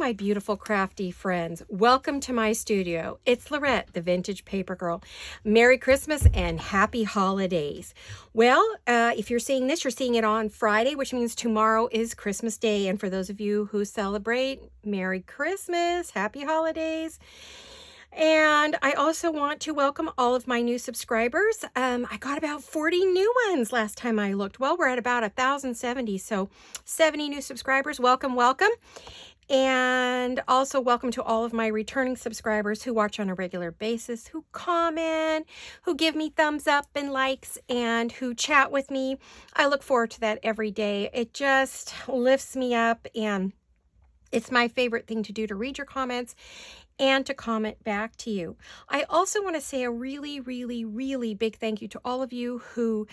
my beautiful crafty friends. Welcome to my studio. It's Laurette, the Vintage Paper Girl. Merry Christmas and Happy Holidays. Well, if you're seeing this, you're seeing it on Friday, which means tomorrow is Christmas Day. And for those of you who celebrate, Merry Christmas, Happy Holidays. And I also want to welcome all of my new subscribers. I got about 40 new ones last time I looked. Well, we're at about 1,070, so 70 new subscribers. Welcome, welcome. And also welcome to all of my returning subscribers who watch on a regular basis, who comment, who give me thumbs up and likes, and who chat with me. I look forward to that every day. It just lifts me up, and it's my favorite thing to do, to read your comments and to comment back to you. I also want to say a really, really, really big thank you to all of you who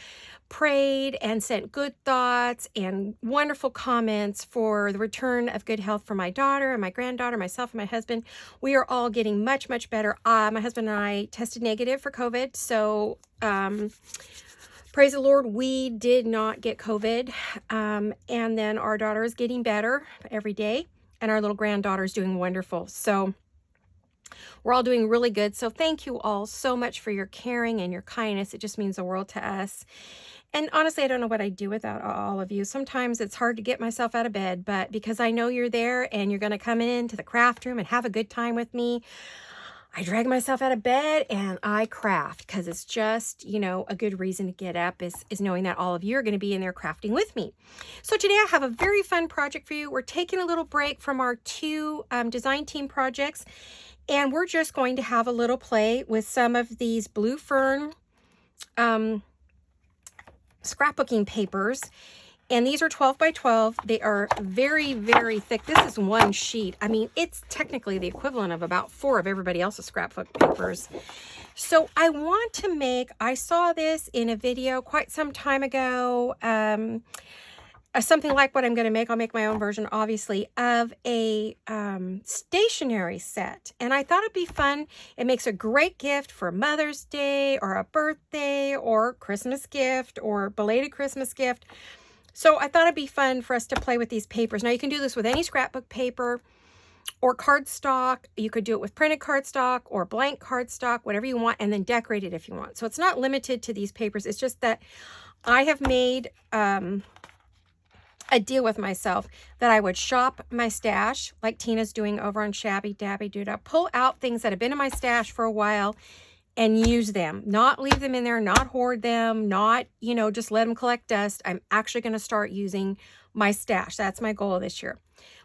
prayed and sent good thoughts and wonderful comments for the return of good health for my daughter and my granddaughter, myself and my husband. We are all getting much, much better. My husband and I tested negative for COVID, so praise the Lord, we did not get COVID. And then our daughter is getting better every day, and our little granddaughter is doing wonderful. So we're all doing really good. So thank you all so much for your caring and your kindness. It just means the world to us. And honestly, I don't know what I'd do without all of you. Sometimes it's hard to get myself out of bed, but because I know you're there and you're going to come into the craft room and have a good time with me, I drag myself out of bed and I craft, because it's just, you know, a good reason to get up is knowing that all of you are going to be in there crafting with me. So today I have a very fun project for you. We're taking a little break from our two design team projects, and we're just going to have a little play with some of these blue fern scrapbooking papers. And these are 12 by 12. They are very, very thick. This is one sheet. I mean, it's technically the equivalent of about 4 of everybody else's scrapbook papers. So I want to make, I saw this in a video quite some time ago, something like what I'm going to make. I'll make my own version, obviously, of a stationery set. And I thought it'd be fun. It makes a great gift for Mother's Day or a birthday or Christmas gift or belated Christmas gift. So I thought it'd be fun for us to play with these papers. Now you can do this with any scrapbook paper or cardstock. You could do it with printed cardstock or blank cardstock, whatever you want, and then decorate it if you want. So it's not limited to these papers. It's just that I have made a deal with myself that I would shop my stash like Tina's doing over on Shabby Dabby Doodah, pull out things that have been in my stash for a while and use them, not leave them in there, not hoard them, not, you know, just let them collect dust. I'm actually going to start using my stash. That's my goal this year.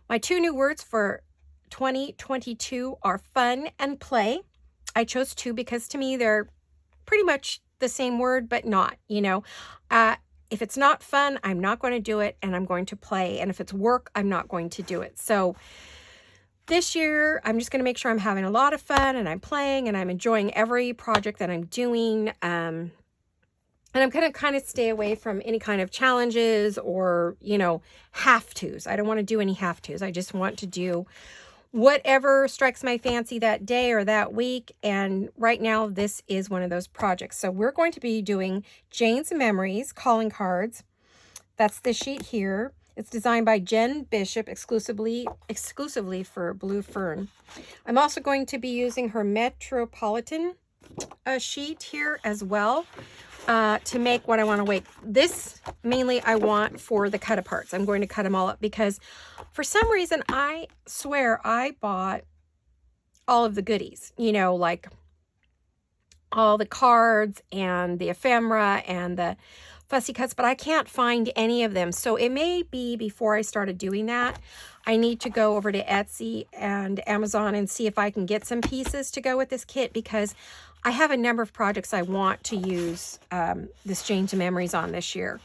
My 2 new words for 2022 are fun and play. I chose 2 because to me they're pretty much the same word, but not, you know. If it's not fun, I'm not going to do it, and I'm going to play. And if it's work, I'm not going to do it. So this year, I'm just going to make sure I'm having a lot of fun, and I'm playing, and I'm enjoying every project that I'm doing. And I'm going to kind of stay away from any kind of challenges or, you know, have-tos. I don't want to do any have-tos. I just want to do whatever strikes my fancy that day or that week. And right now, this is one of those projects. So we're going to be doing Jane's Memories calling cards. That's this sheet here. It's designed by Jen Bishop exclusively for Blue Fern. I'm also going to be using her Metropolitan sheet here as well to make what I want to make. This mainly I want for the cut aparts. I'm going to cut them all up because for some reason I swear I bought all of the goodies, you know, like all the cards and the ephemera and the fussy cuts, but I can't find any of them. So it may be before I started doing that, I need to go over to Etsy and Amazon and see if I can get some pieces to go with this kit, because I have a number of projects I want to use this Jane's Memories on this year.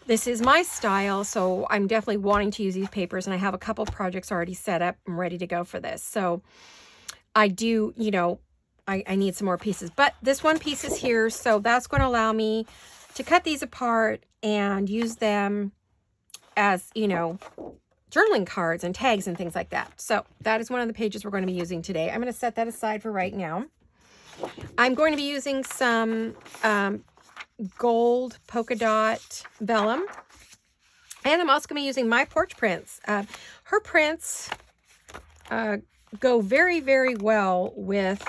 This is my style, so I'm definitely wanting to use these papers, and I have a couple projects already set up and ready to go for this. So I do, you know, I need some more pieces, but this one piece is here, so that's going to allow me to cut these apart and use them as, you know, journaling cards and tags and things like that. So that is one of the pages we're going to be using today. I'm going to set that aside for right now. I'm going to be using some gold polka dot vellum, and I'm also going to be using my porch prints. Her prints go very, very well with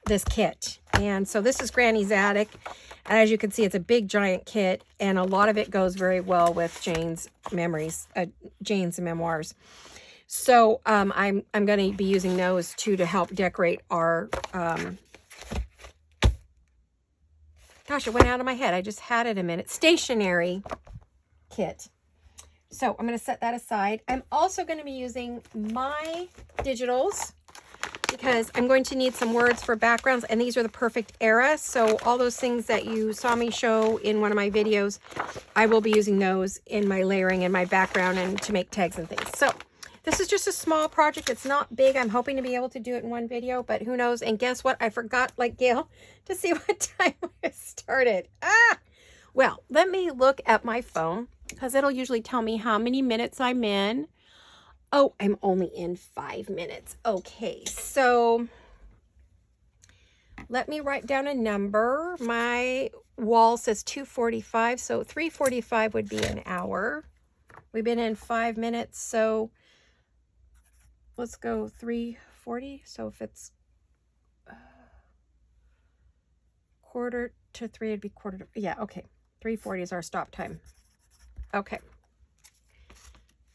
this kit. And so this is Granny's Attic. And as you can see, it's a big, giant kit. And a lot of it goes very well with Jane's memories, Jane's memoirs. So I'm going to be using those too to help decorate our... gosh, it went out of my head. I just had it a minute. Stationery kit. So I'm going to set that aside. I'm also going to be using my digitals because I'm going to need some words for backgrounds, and these are the perfect era. So all those things that you saw me show in one of my videos, I will be using those in my layering and my background and to make tags and things. So this is just a small project. It's not big. I'm hoping to be able to do it in one video, but who knows? And guess what? I forgot, like Gail, to see what time I started. Well, let me look at my phone because it'll usually tell me how many minutes I'm in. Oh, I'm only in 5 minutes. Okay, so let me write down a number. My wall says 2:45, so 3:45 would be an hour. We've been in 5 minutes, so let's go 3:40. So if it's 2:45, it'd be yeah, okay. 3:40 is our stop time. Okay.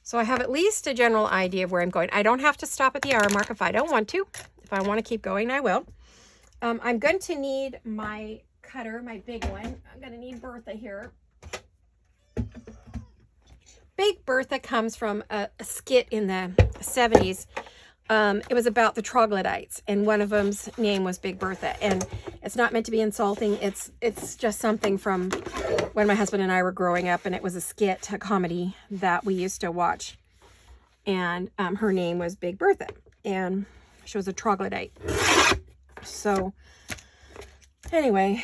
So I have at least a general idea of where I'm going. I don't have to stop at the hour mark if I don't want to. If I want to keep going, I will. I'm going to need my cutter, my big one. I'm going to need Bertha here. Big Bertha comes from a skit in the 70s. It was about the troglodytes, and one of them's name was Big Bertha. And it's not meant to be insulting. It's just something from when my husband and I were growing up, and it was a skit, a comedy that we used to watch. And her name was Big Bertha, and she was a troglodyte. So anyway,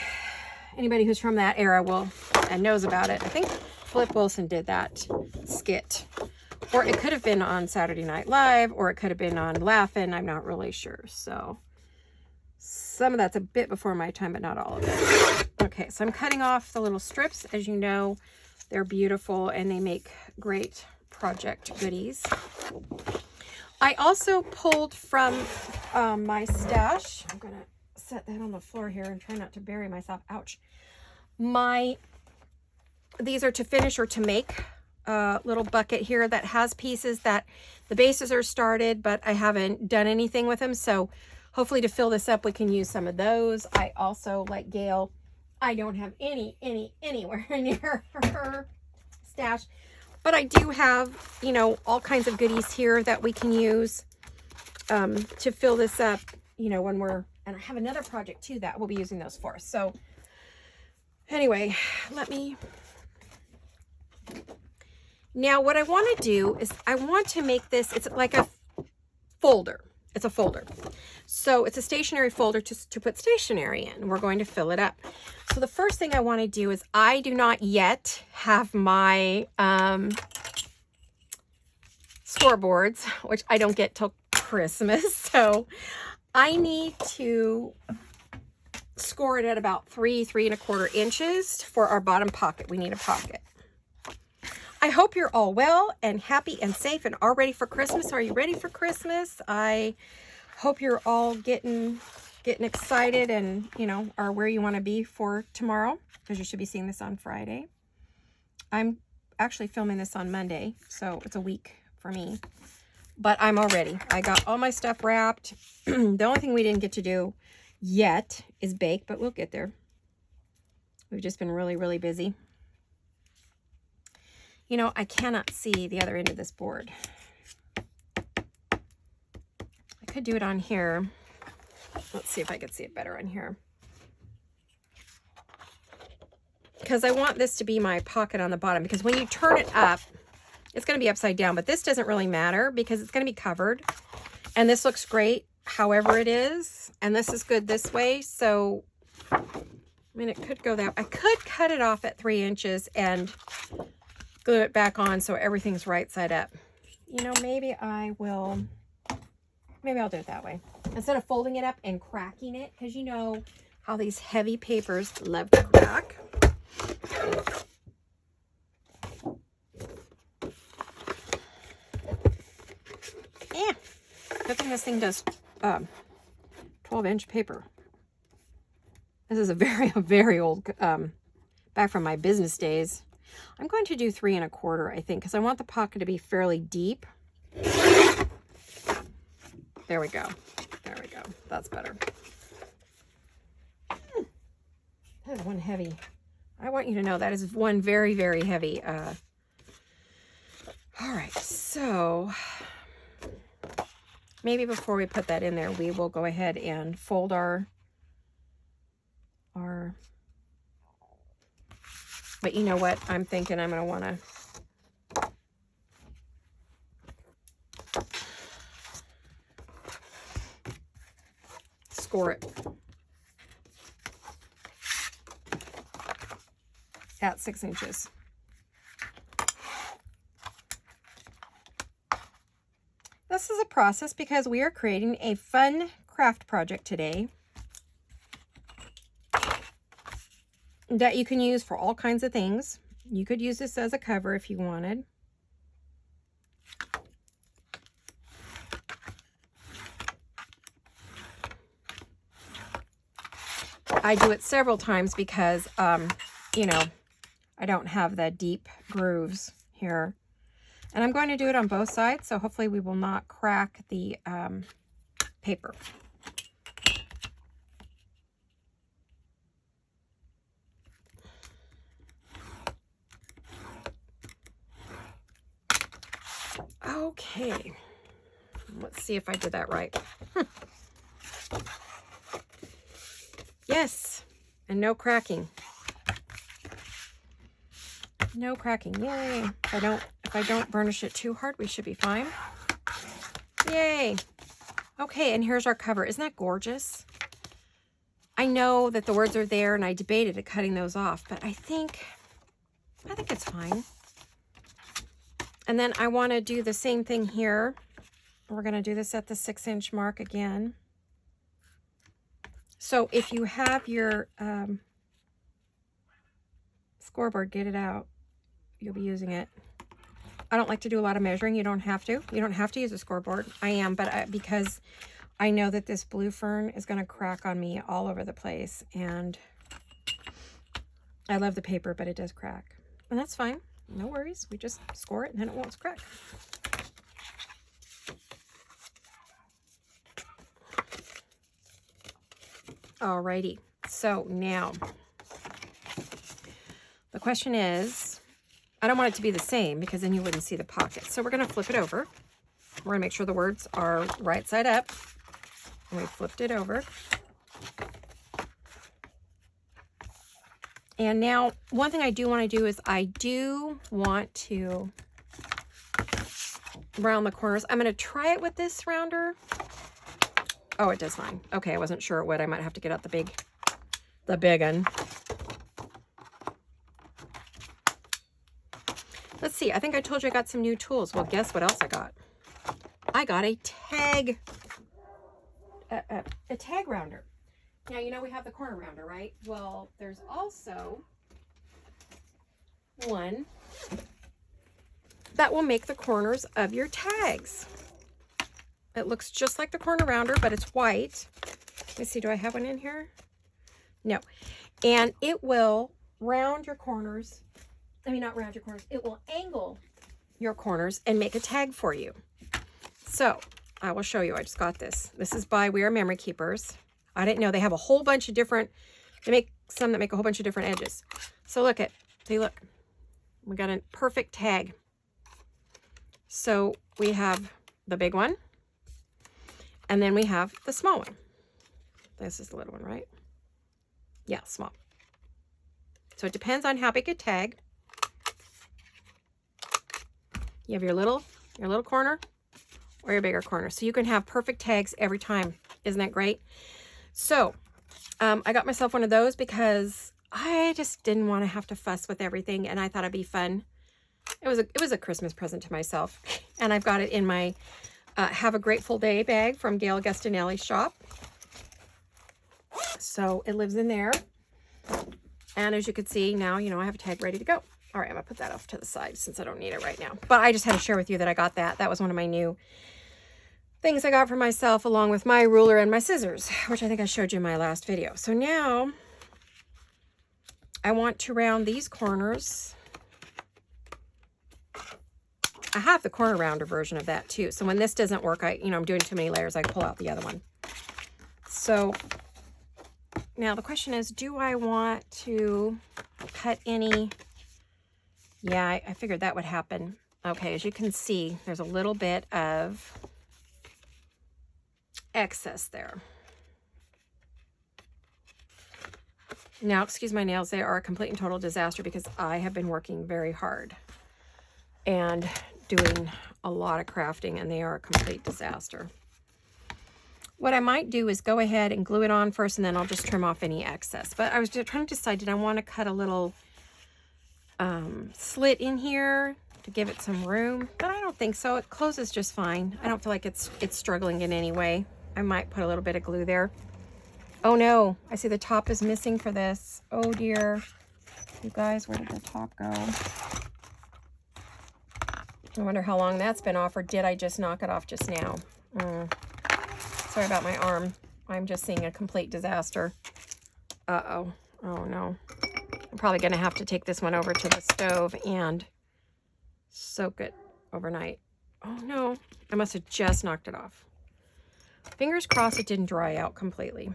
anybody who's from that era will and knows about it. I think Flip Wilson did that skit. Or it could have been on Saturday Night Live, or it could have been on Laugh-In. I'm not really sure. So some of that's a bit before my time, but not all of it. Okay, so I'm cutting off the little strips. As you know, they're beautiful and they make great project goodies. I also pulled from my stash. I'm going to set that on the floor here and try not to bury myself. Ouch. These are to finish or to make. Little bucket here that has pieces that the bases are started, but I haven't done anything with them. So hopefully to fill this up, we can use some of those. I also, like Gail, I don't have anywhere near her stash, but I do have, you know, all kinds of goodies here that we can use to fill this up, you know, when we're, and I have another project too that we'll be using those for. So anyway, now what I want to do is I want to make this, it's like a folder. It's a folder. So it's a stationery folder to put stationery in. We're going to fill it up. So the first thing I want to do is I do not yet have my scoreboards, which I don't get till Christmas. So I need to score it at about 3.25 inches for our bottom pocket. We need a pocket. I hope you're all well and happy and safe and all ready for Christmas. Are you ready for Christmas? I hope you're all getting excited and, you know, are where you want to be for tomorrow, because you should be seeing this on Friday. I'm actually filming this on Monday, so it's a week for me. But I'm all ready. I got all my stuff wrapped. The only thing we didn't get to do yet is bake, but we'll get there. We've just been really, really busy. You know, I cannot see the other end of this board. I could do it on here. Let's see if I could see it better on here. Because I want this to be my pocket on the bottom, because when you turn it up, it's going to be upside down, but this doesn't really matter because it's going to be covered. And this looks great however it is. And this is good this way. So, I mean, it could go that way. I could cut it off at 3 inches and glue it back on so everything's right side up. You know, maybe I'll do it that way instead of folding it up and cracking it, because you know how these heavy papers love to crack. Good thing this thing does 12-inch paper. This is a very old, back from my business days. I'm going to do 3 1/4, I think, because I want the pocket to be fairly deep. There we go. There we go. That's better. That is one heavy. I want you to know that is one very heavy. All right, so maybe before we put that in there, we will go ahead and fold our but you know what? I'm thinking I'm going to want to score it at 6 inches. This is a process because we are creating a fun craft project today that you can use for all kinds of things. You could use this as a cover if you wanted. I do it several times because, you know, I don't have the deep grooves here. And I'm going to do it on both sides, so hopefully we will not crack the paper. Okay, let's see if I did that right. Yes, and no cracking. No cracking, yay. If I don't burnish it too hard, we should be fine. Yay. Okay, and here's our cover. Isn't that gorgeous? I know that the words are there and I debated cutting those off, but I think it's fine. And then I want to do the same thing here. We're going to do this at the 6-inch mark again. So if you have your scoreboard, get it out. You'll be using it. I don't like to do a lot of measuring. You don't have to. You don't have to use a scoreboard. I am, but because I know that this blue fern is going to crack on me all over the place. And I love the paper, but it does crack. And that's fine. No worries. We just score it and then it won't crack. Alrighty. So now the question is, I don't want it to be the same because then you wouldn't see the pocket. So we're going to flip it over. We're going to make sure the words are right side up. And we flipped it over. And now, one thing I do want to do is I do want to round the corners. I'm going to try it with this rounder. Oh, it does fine. Okay, I wasn't sure it would. I might have to get out the big one. Let's see. I think I told you I got some new tools. Well, guess what else I got? I got a tag rounder. Now, you know we have the corner rounder, right? Well, there's also one that will make the corners of your tags. It looks just like the corner rounder, but it's white. Let me see, do I have one in here? No. And it will round your corners. I mean, not round your corners. It will angle your corners and make a tag for you. So, I will show you. I just got this. This is by We Are Memory Keepers. I didn't know they have a whole bunch of different, they make some that make a whole bunch of different edges. So look, we got a perfect tag. So we have the big one, and then we have the small one. This is the little one, right? Yeah, small. So it depends on how big a tag. You have your little corner or your bigger corner. So you can have perfect tags every time. Isn't that great? So, I got myself one of those because I just didn't want to have to fuss with everything, and I thought it'd be fun. It was a Christmas present to myself, and I've got it in my Have a Grateful Day bag from Gail Gustinelli's shop. So it lives in there, and as you can see now, you know, I have a tag ready to go. All right, I'm gonna put that off to the side since I don't need it right now. But I just had to share with you that I got that. That was one of my new things I got for myself along with my ruler and my scissors, which I think I showed you in my last video. So now I want to round these corners. I have the corner rounder version of that too. So when this doesn't work, I'm doing too many layers, I pull out the other one. So now the question is, do I want to cut any? Yeah, I figured that would happen. Okay, as you can see, there's a little bit of excess there. Now, excuse my nails, they are a complete and total disaster because I have been working very hard and doing a lot of crafting, and they are a complete disaster. What I might do is go ahead and glue it on first, and then I'll just trim off any excess. But I was just trying to decide, did I want to cut a little slit in here to give it some room? But I don't think so. It closes just fine. I don't feel like it's struggling in any way. I might put a little bit of glue there. Oh no, I see the top is missing for this. Oh dear. You guys, where did the top go? I wonder how long that's been off, or did I just knock it off just now? Sorry about my arm. I'm just seeing a complete disaster. Uh-oh. Oh no. I'm probably going to have to take this one over to the stove and soak it overnight. Oh no. I must have just knocked it off. Fingers crossed it didn't dry out completely.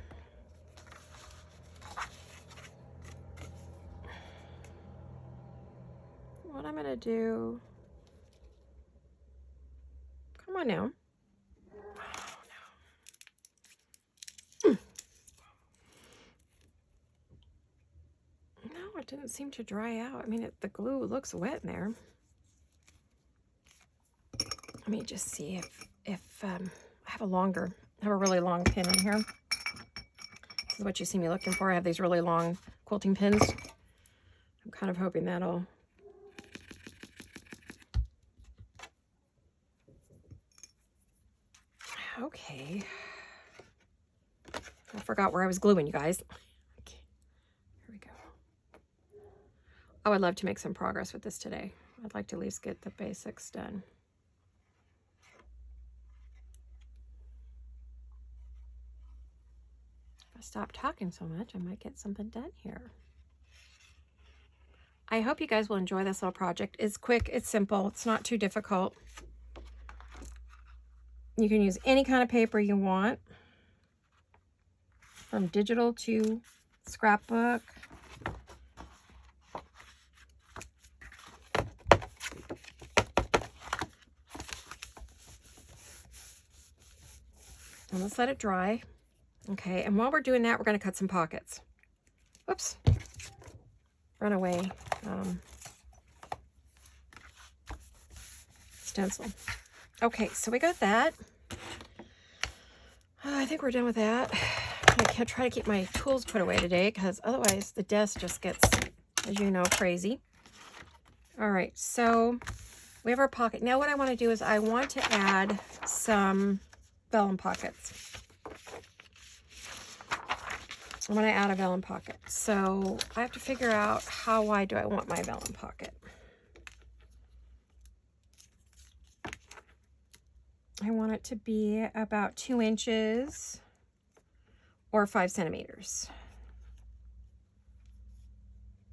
What I'm going to do... Come on now. Oh, no. No, it didn't seem to dry out. I mean, the glue looks wet in there. Let me just see if I have a really long pin in here. This is what you see me looking for. I have these really long quilting pins. I'm kind of hoping that'll... Okay. I forgot where I was gluing, you guys. Okay. Here we go. I would love to make some progress with this today. I'd like to at least get the basics done. If I stop talking so much, I might get something done here. I hope you guys will enjoy this little project. It's quick, it's simple, it's not too difficult. You can use any kind of paper you want, from digital to scrapbook. And let's let it dry. Okay, and while we're doing that, we're going to cut some pockets. Whoops. Run away. Stencil. Okay, so we got that. I think we're done with that. I can't try to keep my tools put away today because otherwise the desk just gets, as you know, crazy. All right, so we have our pocket. Now what I want to do is I want to add some vellum pockets. I'm going to add a vellum pocket. So I have to figure out how wide do I want my vellum pocket. I want it to be about 2 inches or 5 centimeters.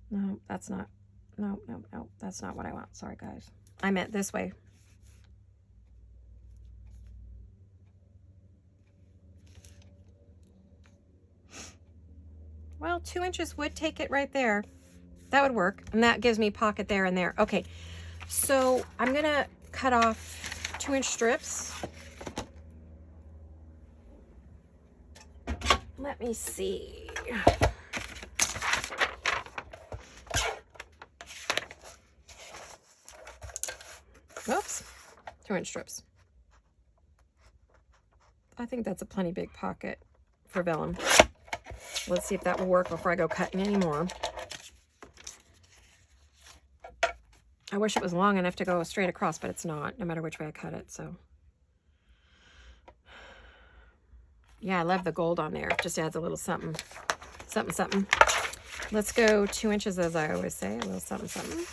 No, that's not. No, that's not what I want. Sorry, guys. I meant this way. Well, 2 inches would take it right there. That would work. And that gives me pocket there and there. Okay, so I'm going to cut off 2-inch strips. Let me see. Oops, 2-inch strips. I think that's a plenty big pocket for vellum. Let's see if that will work before I go cutting any more. I wish it was long enough to go straight across, but it's not, no matter which way I cut it, so. Yeah, I love the gold on there. Just adds a little something, something. Let's go 2 inches, as I always say, a little something.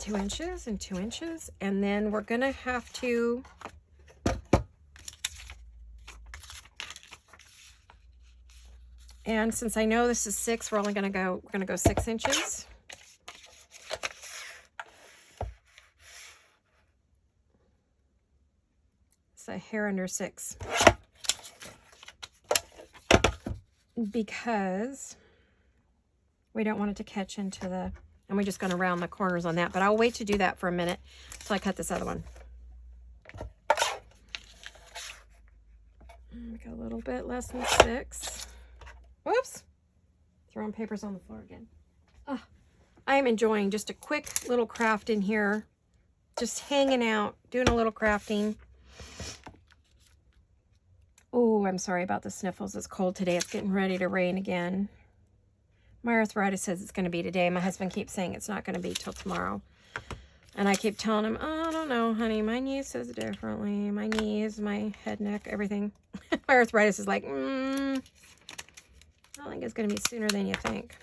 2 inches and 2 inches. And then we're going to have to and since I know this is 6, we're going to go 6 inches. It's a hair under 6. Because we don't want it to catch into the, and we're just going to round the corners on that. But I'll wait to do that for a minute until I cut this other one. Make a little bit less than 6. Whoops. Throwing papers on the floor again. Oh, I am enjoying just a quick little craft in here. Just hanging out, doing a little crafting. Oh, I'm sorry about the sniffles. It's cold today. It's getting ready to rain again. My arthritis says it's going to be today. My husband keeps saying it's not going to be till tomorrow. And I keep telling him, oh, I don't know, honey. My knee says differently. My knees, my head, neck, everything. My arthritis is like, I think it's going to be sooner than you think.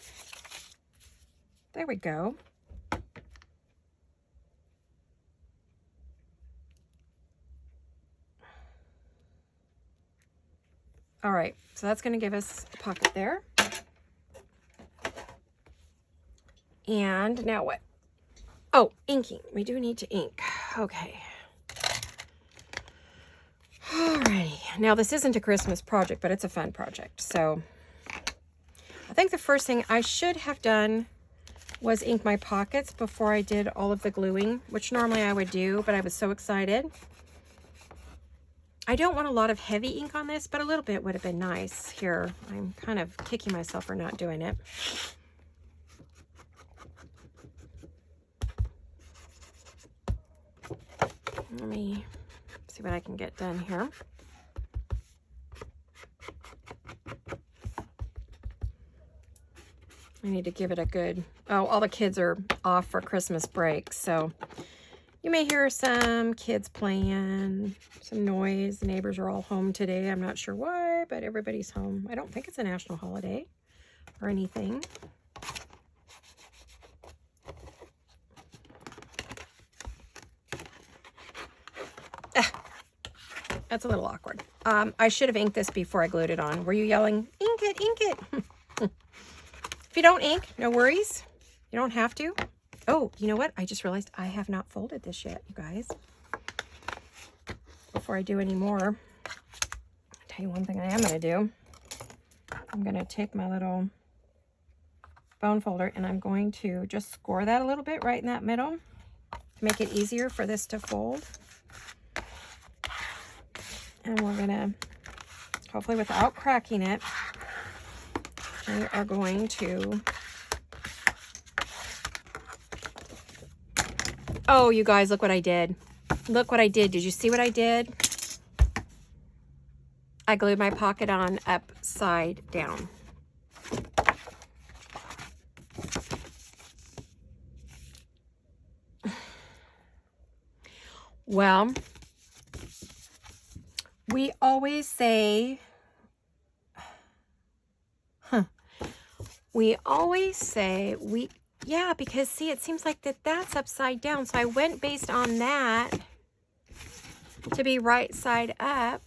There we go. All right, so that's going to give us a pocket there. And now what? Oh, inking. We do need to ink. Okay. Alrighty. Now this isn't a Christmas project, but it's a fun project. So I think the first thing I should have done was ink my pockets before I did all of the gluing, which normally I would do, but I was so excited. I don't want a lot of heavy ink on this, but a little bit would have been nice. Here, I'm kind of kicking myself for not doing it. Let me see what I can get done here. I need to give it a good, oh, all the kids are off for Christmas break, so you may hear some kids playing, some noise. The neighbors are all home today. I'm not sure why, but everybody's home. I don't think it's a national holiday or anything. That's a little awkward. I should have inked this before I glued it on. Were you yelling, ink it, ink it? If you don't ink, no worries. You don't have to. Oh, you know what? I just realized I have not folded this yet, you guys. Before I do any more, I'll tell you one thing I am going to do. I'm going to take my little bone folder and I'm going to just score that a little bit right in that middle to make it easier for this to fold. And we're going to, hopefully without cracking it, we are going to, oh, you guys, look what I did. Look what I did. Did you see what I did? I glued my pocket on upside down. Well, we always say, yeah, because see, it seems like that's upside down. So I went based on that to be right side up.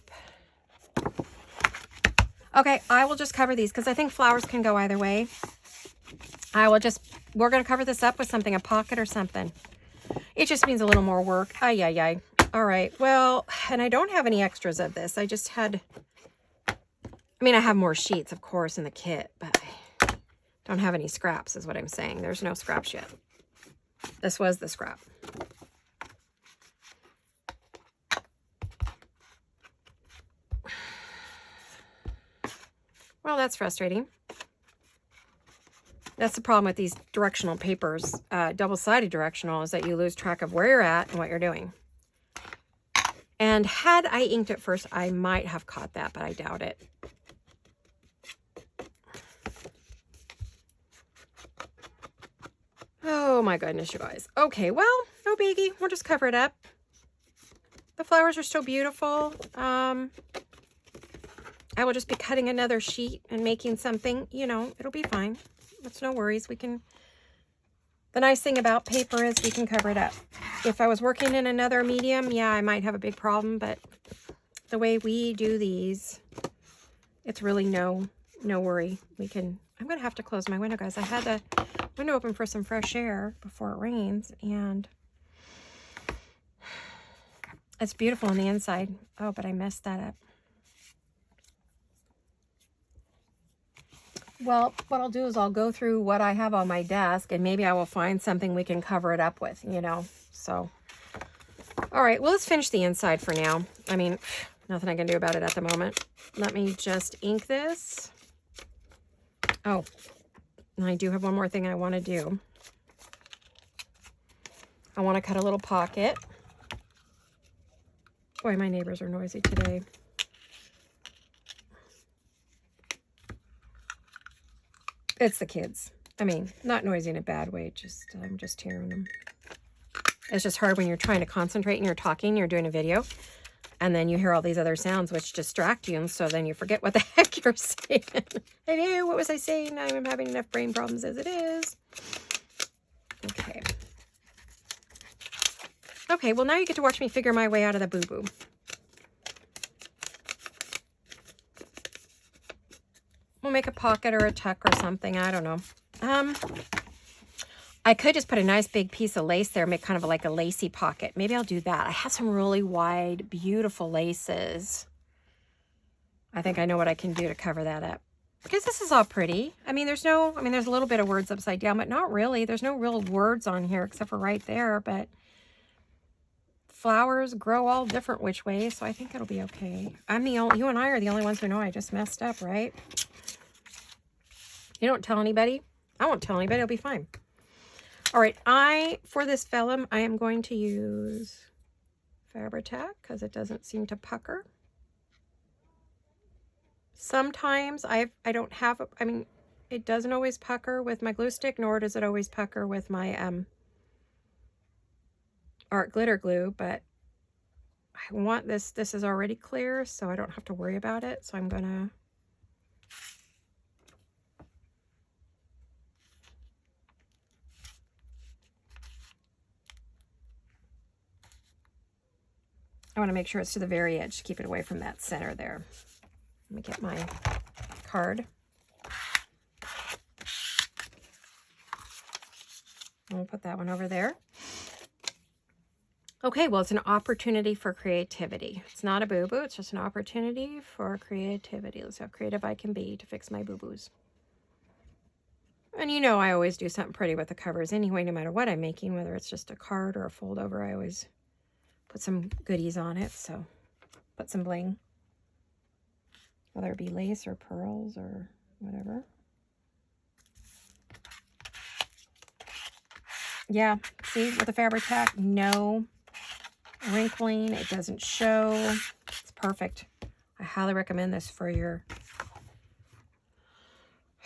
Okay, I will just cover these because I think flowers can go either way. We're going to cover this up with something, a pocket or something. It just means a little more work. Ay, ay, ay. All right, well, and I don't have any extras of this. I just had, I mean, I have more sheets, of course, in the kit, but I don't have any scraps is what I'm saying. There's no scraps yet. This was the scrap. Well, that's frustrating. That's the problem with these directional papers, double-sided directional, is that you lose track of where you're at and what you're doing. And had I inked it first, I might have caught that, but I doubt it. Oh my goodness, you guys. Okay, well, no biggie. We'll just cover it up. The flowers are still beautiful. I will just be cutting another sheet and making something, you know, it'll be fine. It's no worries. The The nice thing about paper is we can cover it up. If I was working in another medium, yeah, I might have a big problem, but the way we do these, it's really no worry. We can, I'm going to have to close my window, guys. I had the window open for some fresh air before it rains, and it's beautiful on the inside. Oh, but I messed that up. Well, what I'll do is I'll go through what I have on my desk, and maybe I will find something we can cover it up with, you know. So, all right, well, let's finish the inside for now. I mean, nothing I can do about it at the moment. Let me just ink this. Oh, and I do have one more thing I want to do. I want to cut a little pocket. Boy, my neighbors are noisy today. It's the kids. I mean, not noisy in a bad way, just I'm just hearing them. It's just hard when you're trying to concentrate and you're talking, you're doing a video, and then you hear all these other sounds which distract you, and so then you forget what the heck you're saying. I know, what was I saying? I'm having enough brain problems as it is. Okay. Okay, well, now you get to watch me figure my way out of the boo-boo. We'll make a pocket or a tuck or something. I don't know. I could just put a nice big piece of lace there, make kind of like a lacy pocket. Maybe I'll do that. I have some really wide, beautiful laces. I think I know what I can do to cover that up. Because this is all pretty. I mean, there's a little bit of words upside down, but not really. There's no real words on here except for right there, but flowers grow all different which ways, so I think it'll be okay. You and I are the only ones who know I just messed up, right? You don't tell anybody. I won't tell anybody. It'll be fine. All right. For this vellum, I am going to use Fabri-Tac because it doesn't seem to pucker. Sometimes I don't have, it doesn't always pucker with my glue stick, nor does it always pucker with my art glitter glue, but I want this is already clear, so I don't have to worry about it. So I'm gonna I want to make sure it's to the very edge to keep it away from that center there. Let me get my card. I'll put that one over there. Okay, well, it's an opportunity for creativity. It's not a boo-boo, it's just an opportunity for creativity. Let's see how creative I can be to fix my boo-boos. And you know I always do something pretty with the covers anyway, no matter what I'm making, whether it's just a card or a fold over, I always put some goodies on it, so put some bling. Whether it be lace or pearls or whatever. Yeah, see, with the Fabri-Tac, no wrinkling. It doesn't show. It's perfect. I highly recommend this for your...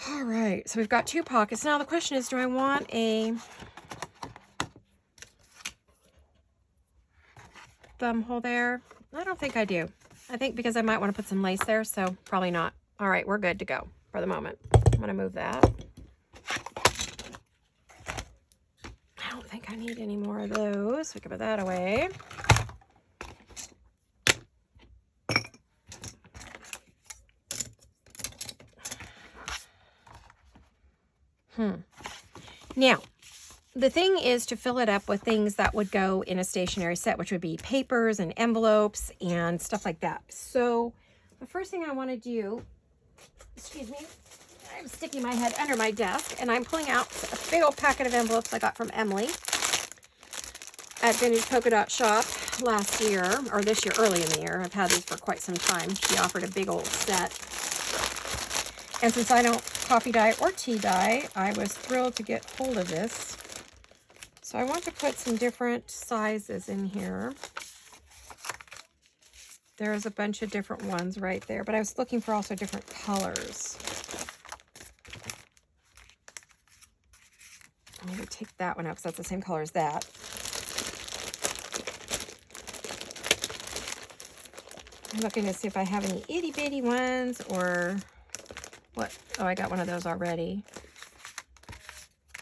All right, so we've got 2 pockets. Now the question is, do I want a thumb hole there? I don't think I do. I think because I might want to put some lace there, so probably not. All right, we're good to go for the moment. I'm going to move that. I don't think I need any more of those. We can put that away. Now, the thing is to fill it up with things that would go in a stationery set, which would be papers and envelopes and stuff like that. So the first thing I want to do, excuse me, I'm sticking my head under my desk and I'm pulling out a big old packet of envelopes I got from Emily at Vintage Polka Dot Shop last year, or this year, early in the year. I've had these for quite some time. She offered a big old set. And since I don't coffee dye or tea dye, I was thrilled to get hold of this. So I want to put some different sizes in here. There's a bunch of different ones right there, but I was looking for also different colors. Maybe take that one up because that's the same color as that. I'm looking to see if I have any itty bitty ones or what. Oh, I got one of those already.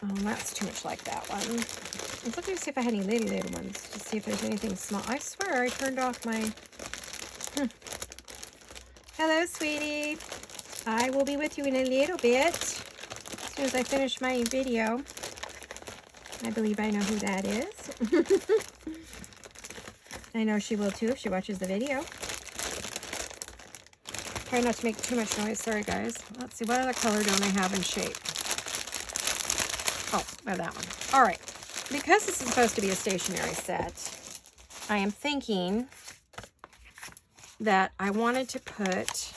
Oh, that's too much like that one. I was looking to see if I had any little ones, to see if there's anything small. I swear I turned off my... Hello, sweetie. I will be with you in a little bit, as soon as I finish my video. I believe I know who that is. I know she will too if she watches the video. Try not to make too much noise. Sorry, guys. Let's see. What other color don't I have in shape? Oh, I have that one. All right. Because this is supposed to be a stationery set, I am thinking that I wanted to put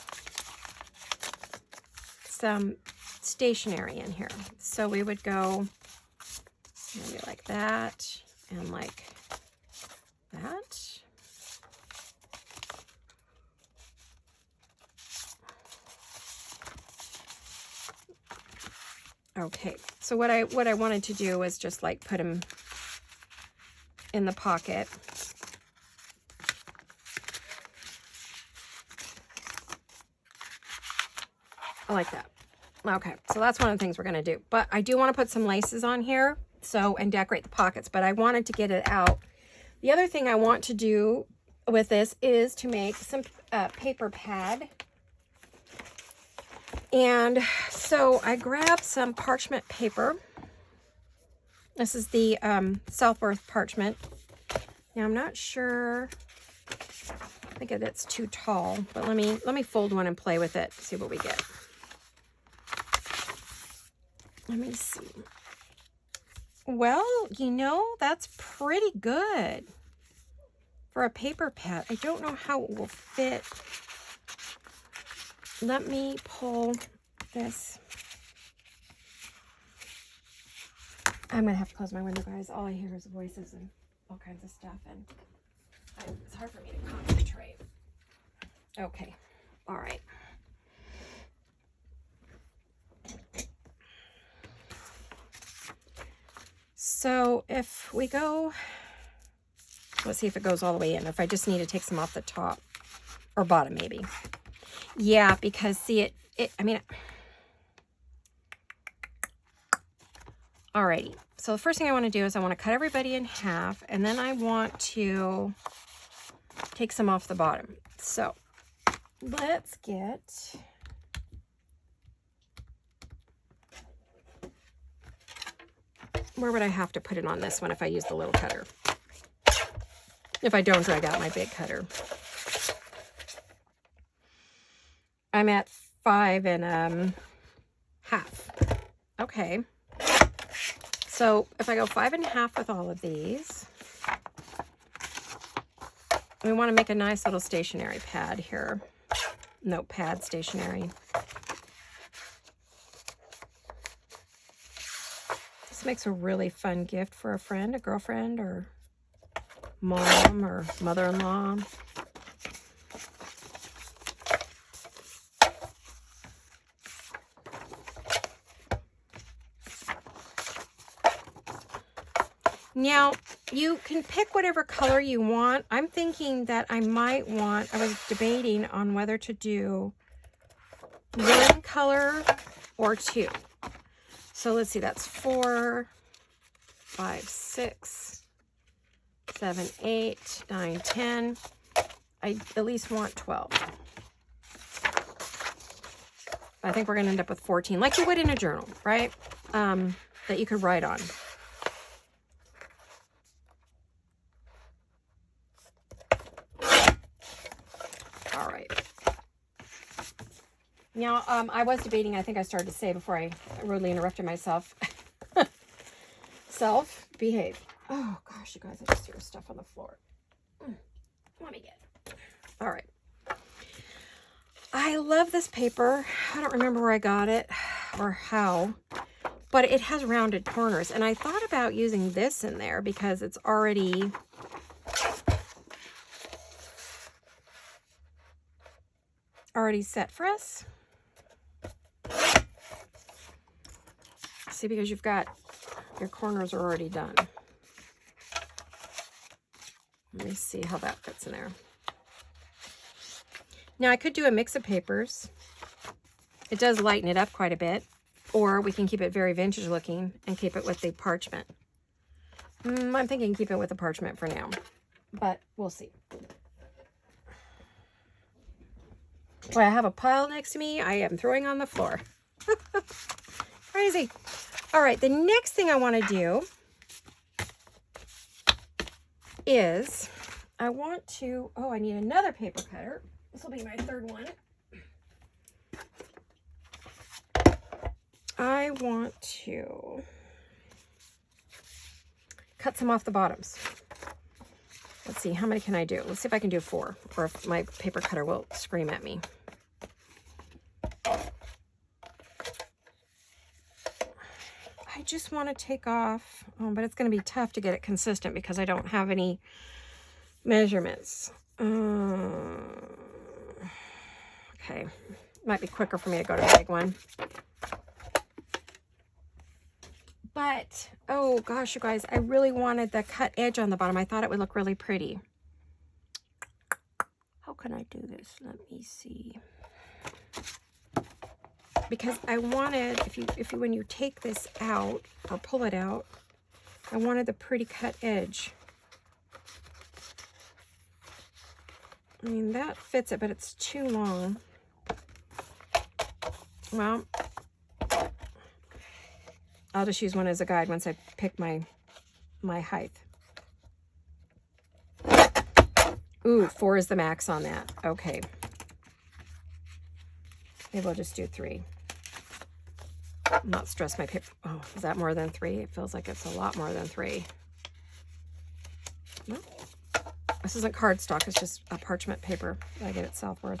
some stationery in here. So we would go maybe like that and like that. Okay, so what I wanted to do was just like put them in the pocket. I like that. Okay, so that's one of the things we're going to do. But I do want to put some laces on here, and decorate the pockets, but I wanted to get it out. The other thing I want to do with this is to make some paper pad. And so I grabbed some parchment paper. This is the Southworth parchment. Now I'm not sure. I think it's too tall, but let me fold one and play with it. See what we get. Let me see. Well, you know, that's pretty good for a paper pad. I don't know how it will fit. Let me pull this. I'm going to have to close my window, guys. All I hear is voices and all kinds of stuff, and it's hard for me to concentrate. Okay. All right. So if we go, let's see if it goes all the way in, if I just need to take some off the top or bottom maybe. Yeah, because see alrighty. So the first thing I want to do is I want to cut everybody in half, and then I want to take some off the bottom. So let's get... Where would I have to put it on this one if I use the little cutter? If I don't drag out my big cutter. I'm at 5 1/2. Okay. So if I go 5 1/2 with all of these, we want to make a nice little stationery pad here. Notepad stationery. This makes a really fun gift for a friend, a girlfriend, or mom, or mother-in-law. Now, you can pick whatever color you want. I'm thinking that I was debating on whether to do one color or two. So let's see, that's 4, 5, 6, 7, 8, 9, 10. I at least want 12. I think we're going to end up with 14, like you would in a journal, right? That you could write on. All right. Now, I was debating, I think I started to say before I rudely interrupted myself. Behave. Oh, gosh, you guys, I just threw stuff on the floor. Let me get it. All right. I love this paper. I don't remember where I got it or how, but it has rounded corners. And I thought about using this in there because it's already... set for us. See, because you've got your corners are already done. Let me see how that fits in there. Now I could do a mix of papers. It does lighten it up quite a bit. Or we can keep it very vintage looking and keep it with the parchment. I'm thinking keep it with the parchment for now, but we'll see. Boy, I have a pile next to me. I am throwing on the floor. Crazy. All right, the next thing I want to do is I want to, oh, I need another paper cutter. This will be my third one. I want to cut some off the bottoms. Let's see, how many can I do? Let's see if I can do 4, or if my paper cutter will scream at me. I just want to take off, but it's going to be tough to get it consistent because I don't have any measurements. Okay, might be quicker for me to go to the big one. But, oh gosh, you guys, I really wanted the cut edge on the bottom. I thought it would look really pretty. How can I do this? Let me see. Because I wanted, when you take this out or pull it out, I wanted the pretty cut edge. I mean, that fits it, but it's too long. Well, I'll just use one as a guide once I pick my height. Ooh, 4 is the max on that. Okay. Maybe we'll just do 3. Not stress my paper. Oh, is that more than 3? It feels like it's a lot more than 3. No. This isn't cardstock. It's just a parchment paper that I get at Southworth.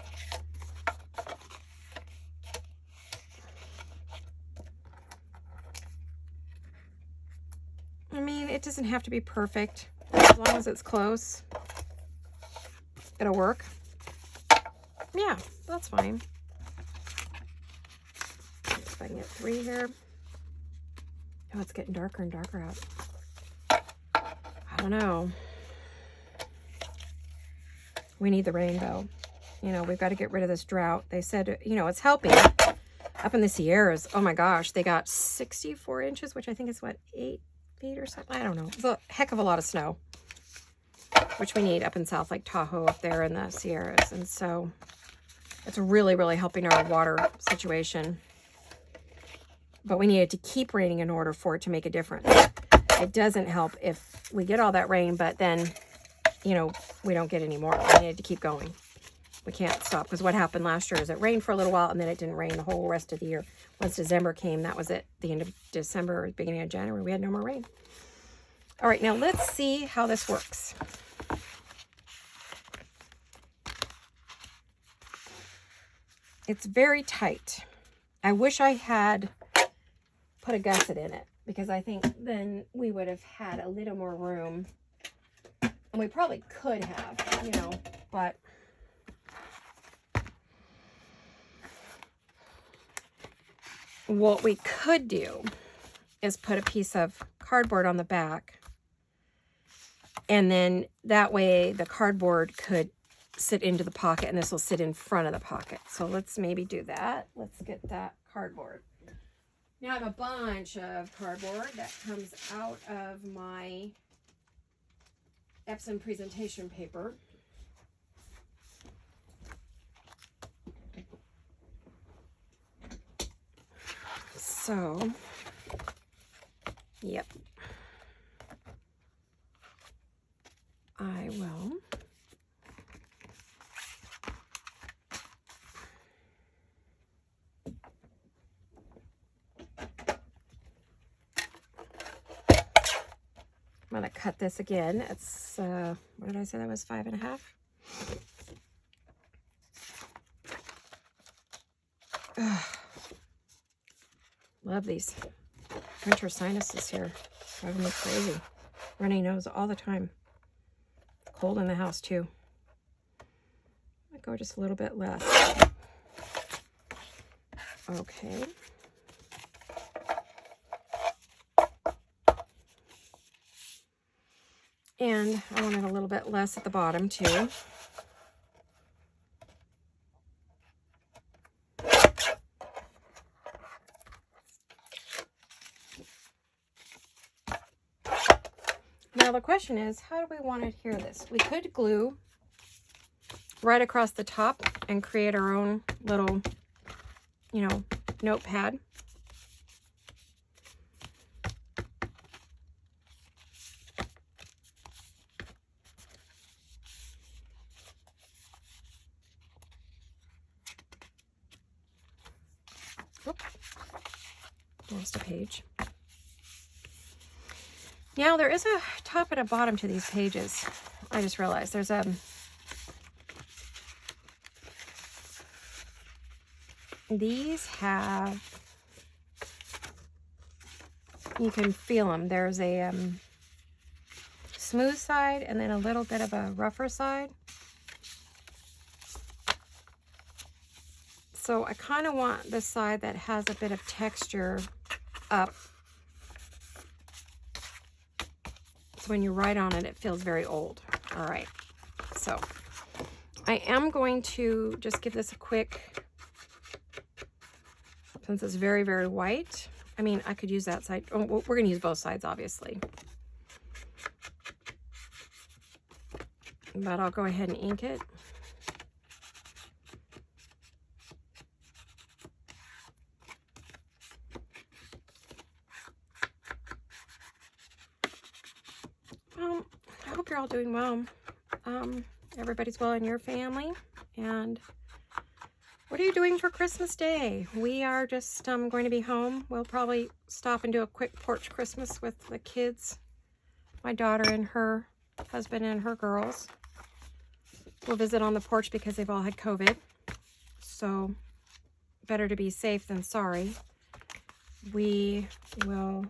I mean, it doesn't have to be perfect. As long as it's close, it'll work. Yeah, that's fine. If I can get 3 here. Oh, it's getting darker and darker out. I don't know. We need the rainbow. You know, we've got to get rid of this drought. They said, you know, it's helping. Up in the Sierras, oh my gosh, they got 64 inches, which I think is what, 8 feet or something? I don't know. It's a heck of a lot of snow, which we need up in South Lake Tahoe up there in the Sierras. And so it's really, really helping our water situation. But we need it to keep raining in order for it to make a difference. It doesn't help if we get all that rain, but then, you know, we don't get any more. We need to keep going. We can't stop, because what happened last year is it rained for a little while and then it didn't rain the whole rest of the year. Once December came, that was it. The end of December or beginning of January, we had no more rain. All right, now let's see how this works. It's very tight. I wish I had put a gusset in it, because I think then we would have had a little more room. And we probably could have, you know, but what we could do is put a piece of cardboard on the back, and then that way the cardboard could sit into the pocket, and this will sit in front of the pocket. So let's maybe do that. Let's get that cardboard. Now I have a bunch of cardboard that comes out of my Epson presentation paper. So, yep. I will I'm going to cut this again. It's, what did I say? That was 5.5. Ugh. Love these winter sinuses here. Driving me crazy. Runny nose all the time. Cold in the house too. I go just a little bit less. Okay. And I want it a little bit less at the bottom too. Now the question is, how do we want to adhere this? We could glue right across the top and create our own little, you know, notepad. Oops. Lost a page. Now there is a top and a bottom to these pages. I just realized there's a these have, you can feel them. There's a smooth side and then a little bit of a rougher side. So I kind of want the side that has a bit of texture up. So when you write on it, it feels very old. All right. So I am going to just give this a quick, since it's very, very white. I mean, I could use that side. Oh, we're going to use both sides, obviously. But I'll go ahead and ink it. I hope you're all doing well. Everybody's well in your family. And what are you doing for Christmas Day? We are just going to be home. We'll probably stop and do a quick porch Christmas with the kids. My daughter and her husband and her girls. We'll visit on the porch because they've all had COVID. So better to be safe than sorry. We will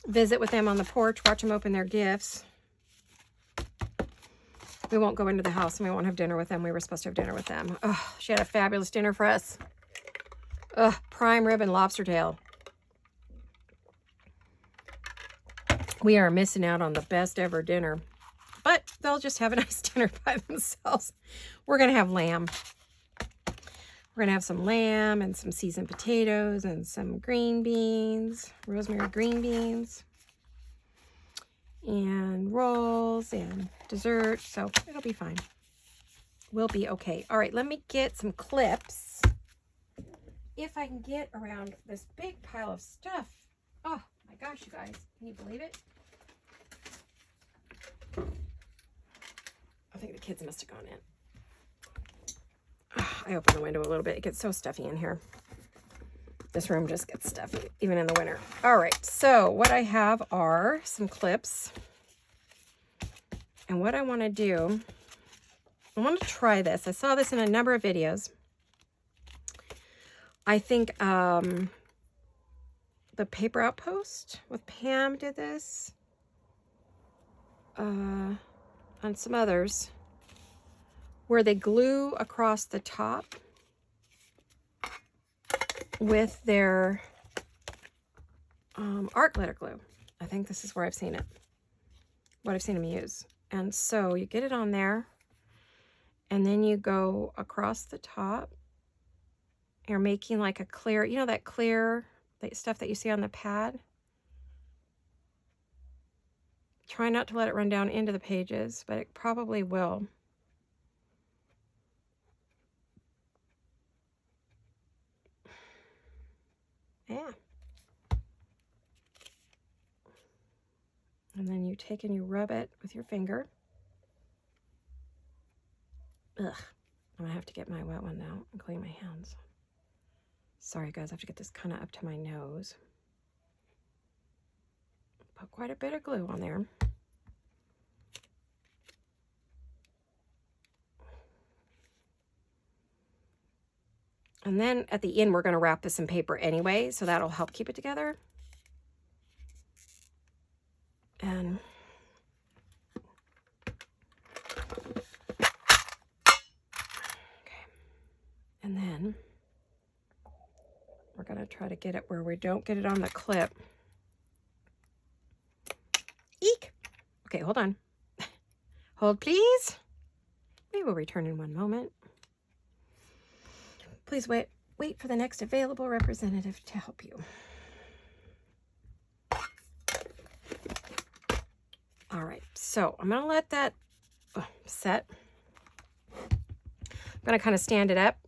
visit with them on the porch, watch them open their gifts. We won't go into the house and we won't have dinner with them. We were supposed to have dinner with them. Oh, she had a fabulous dinner for us. Prime rib and lobster tail. We are missing out on the best ever dinner, but they'll just have a nice dinner by themselves. We're going to have lamb. We're going to have some lamb and some seasoned potatoes and some green beans, rosemary green beans, and rolls and dessert. So it'll be fine. We'll be okay. All right, let me get some clips. If I can get around this big pile of stuff. Oh my gosh, you guys. Can you believe it? I think the kids must have gone in. I open the window a little bit. It gets so stuffy in here. This room just gets stuffy, even in the winter. All right, so what I have are some clips. And what I want to do, I want to try this. I saw this in a number of videos. I think the Paper Outpost with Pam did this. And some others, where they glue across the top with their art glitter glue. I think this is where I've seen it, what I've seen them use. And so you get it on there, and then you go across the top. You're making like a clear, you know, that clear stuff that you see on the pad. Try not to let it run down into the pages, but it probably will. Yeah. And then you take and you rub it with your finger. Ugh. I'm gonna have to get my wet one now and clean my hands. Sorry guys, I have to get this kind of up to my nose. Put quite a bit of glue on there. And then at the end, we're going to wrap this in paper anyway, so that'll help keep it together. And okay. And then we're going to try to get it where we don't get it on the clip. Eek! Okay, hold on. Hold, please. We will return in one moment. Please wait. wait for the next available representative to help you. All right, so I'm gonna let that set. I'm gonna kind of stand it up,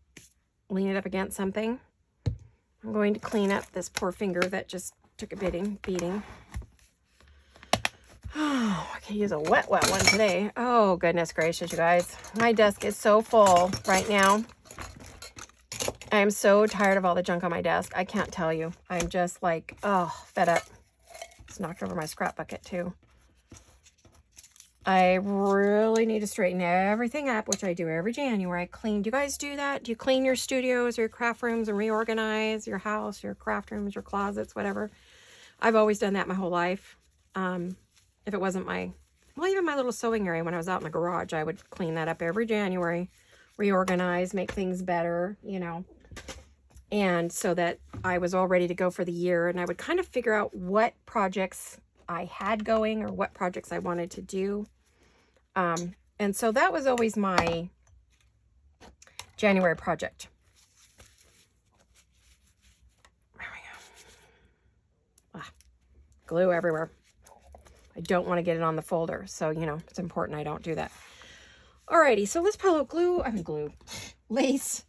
lean it up against something. I'm going to clean up this poor finger that just took a beating. Oh, I can use a wet one today. Oh, goodness gracious, you guys. My desk is so full right now. I am so tired of all the junk on my desk. I can't tell you. I'm just like, oh, fed up. It's knocked over my scrap bucket too. I really need to straighten everything up, which I do every January. Do you guys do that? Do you clean your studios or your craft rooms and reorganize your house, your craft rooms, your closets, whatever? I've always done that my whole life. If it wasn't even my little sewing area when I was out in the garage, I would clean that up every January, reorganize, make things better, you know. And so that I was all ready to go for the year, and I would kind of figure out what projects I had going or what projects I wanted to do. And so that was always my January project. There we go. Glue everywhere. I don't want to get it on the folder, so, you know, it's important I don't do that. Alrighty, so let's put a little lace.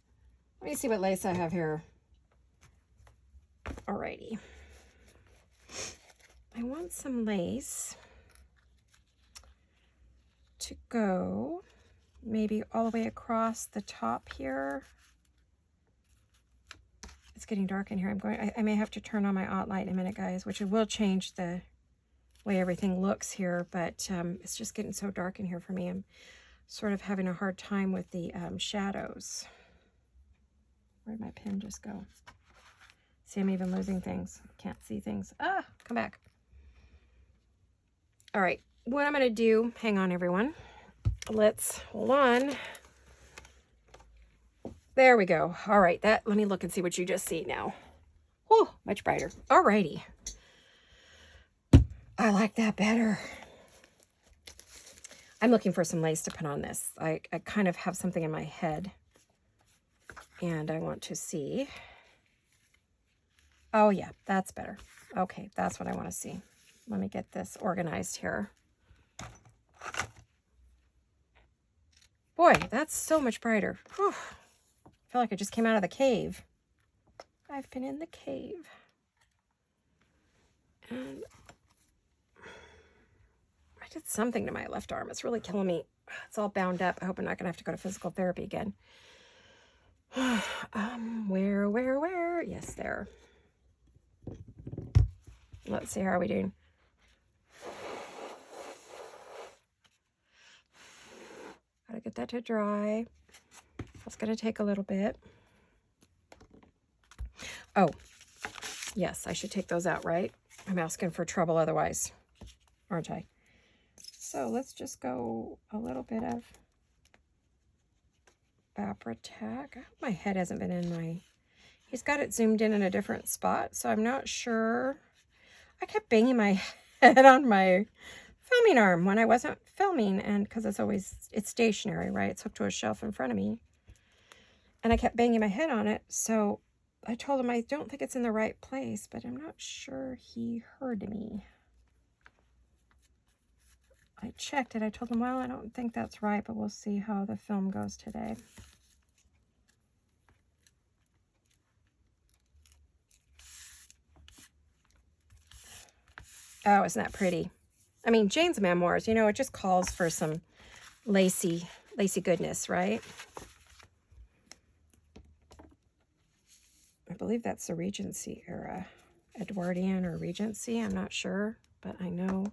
Let me see what lace I have here. Alrighty. I want some lace to go maybe all the way across the top here. It's getting dark in here. I may have to turn on my aught light in a minute, guys, which will change the way everything looks here, but it's just getting so dark in here for me. I'm sort of having a hard time with the shadows. Where'd my pen just go? See, I'm even losing things. Can't see things. Come back. All right, what I'm gonna do, hang on everyone. Hold on. There we go. All right, let me look and see what you just see now. Oh, much brighter. All righty. I like that better. I'm looking for some lace to put on this. I kind of have something in my head, and I want to see. Oh yeah, that's better. Okay, that's what I want to see. Let me get this organized here. Boy, that's so much brighter. Whew. I feel like I just came out of the cave. I've been in the cave. And I did something to my left arm. It's really killing me. It's all bound up. I hope I'm not going to have to go to physical therapy again. Where? Yes, there. Let's see, how are we doing? Gotta get that to dry. That's gonna take a little bit. Oh, yes, I should take those out, right? I'm asking for trouble otherwise, aren't I? So let's just go a little bit of Vapor-Tac. My head hasn't been in my... He's got it zoomed in a different spot, so I'm not sure. I kept banging my head on my filming arm when I wasn't filming, and because it's stationary, right? It's hooked to a shelf in front of me. And I kept banging my head on it, so I told him I don't think it's in the right place, but I'm not sure he heard me. I checked it. I told him, well, I don't think that's right, but we'll see how the film goes today. Oh, isn't that pretty? I mean, Jane's Memoirs, you know, it just calls for some lacy goodness, right? I believe that's the Regency era. Edwardian or Regency, I'm not sure, but I know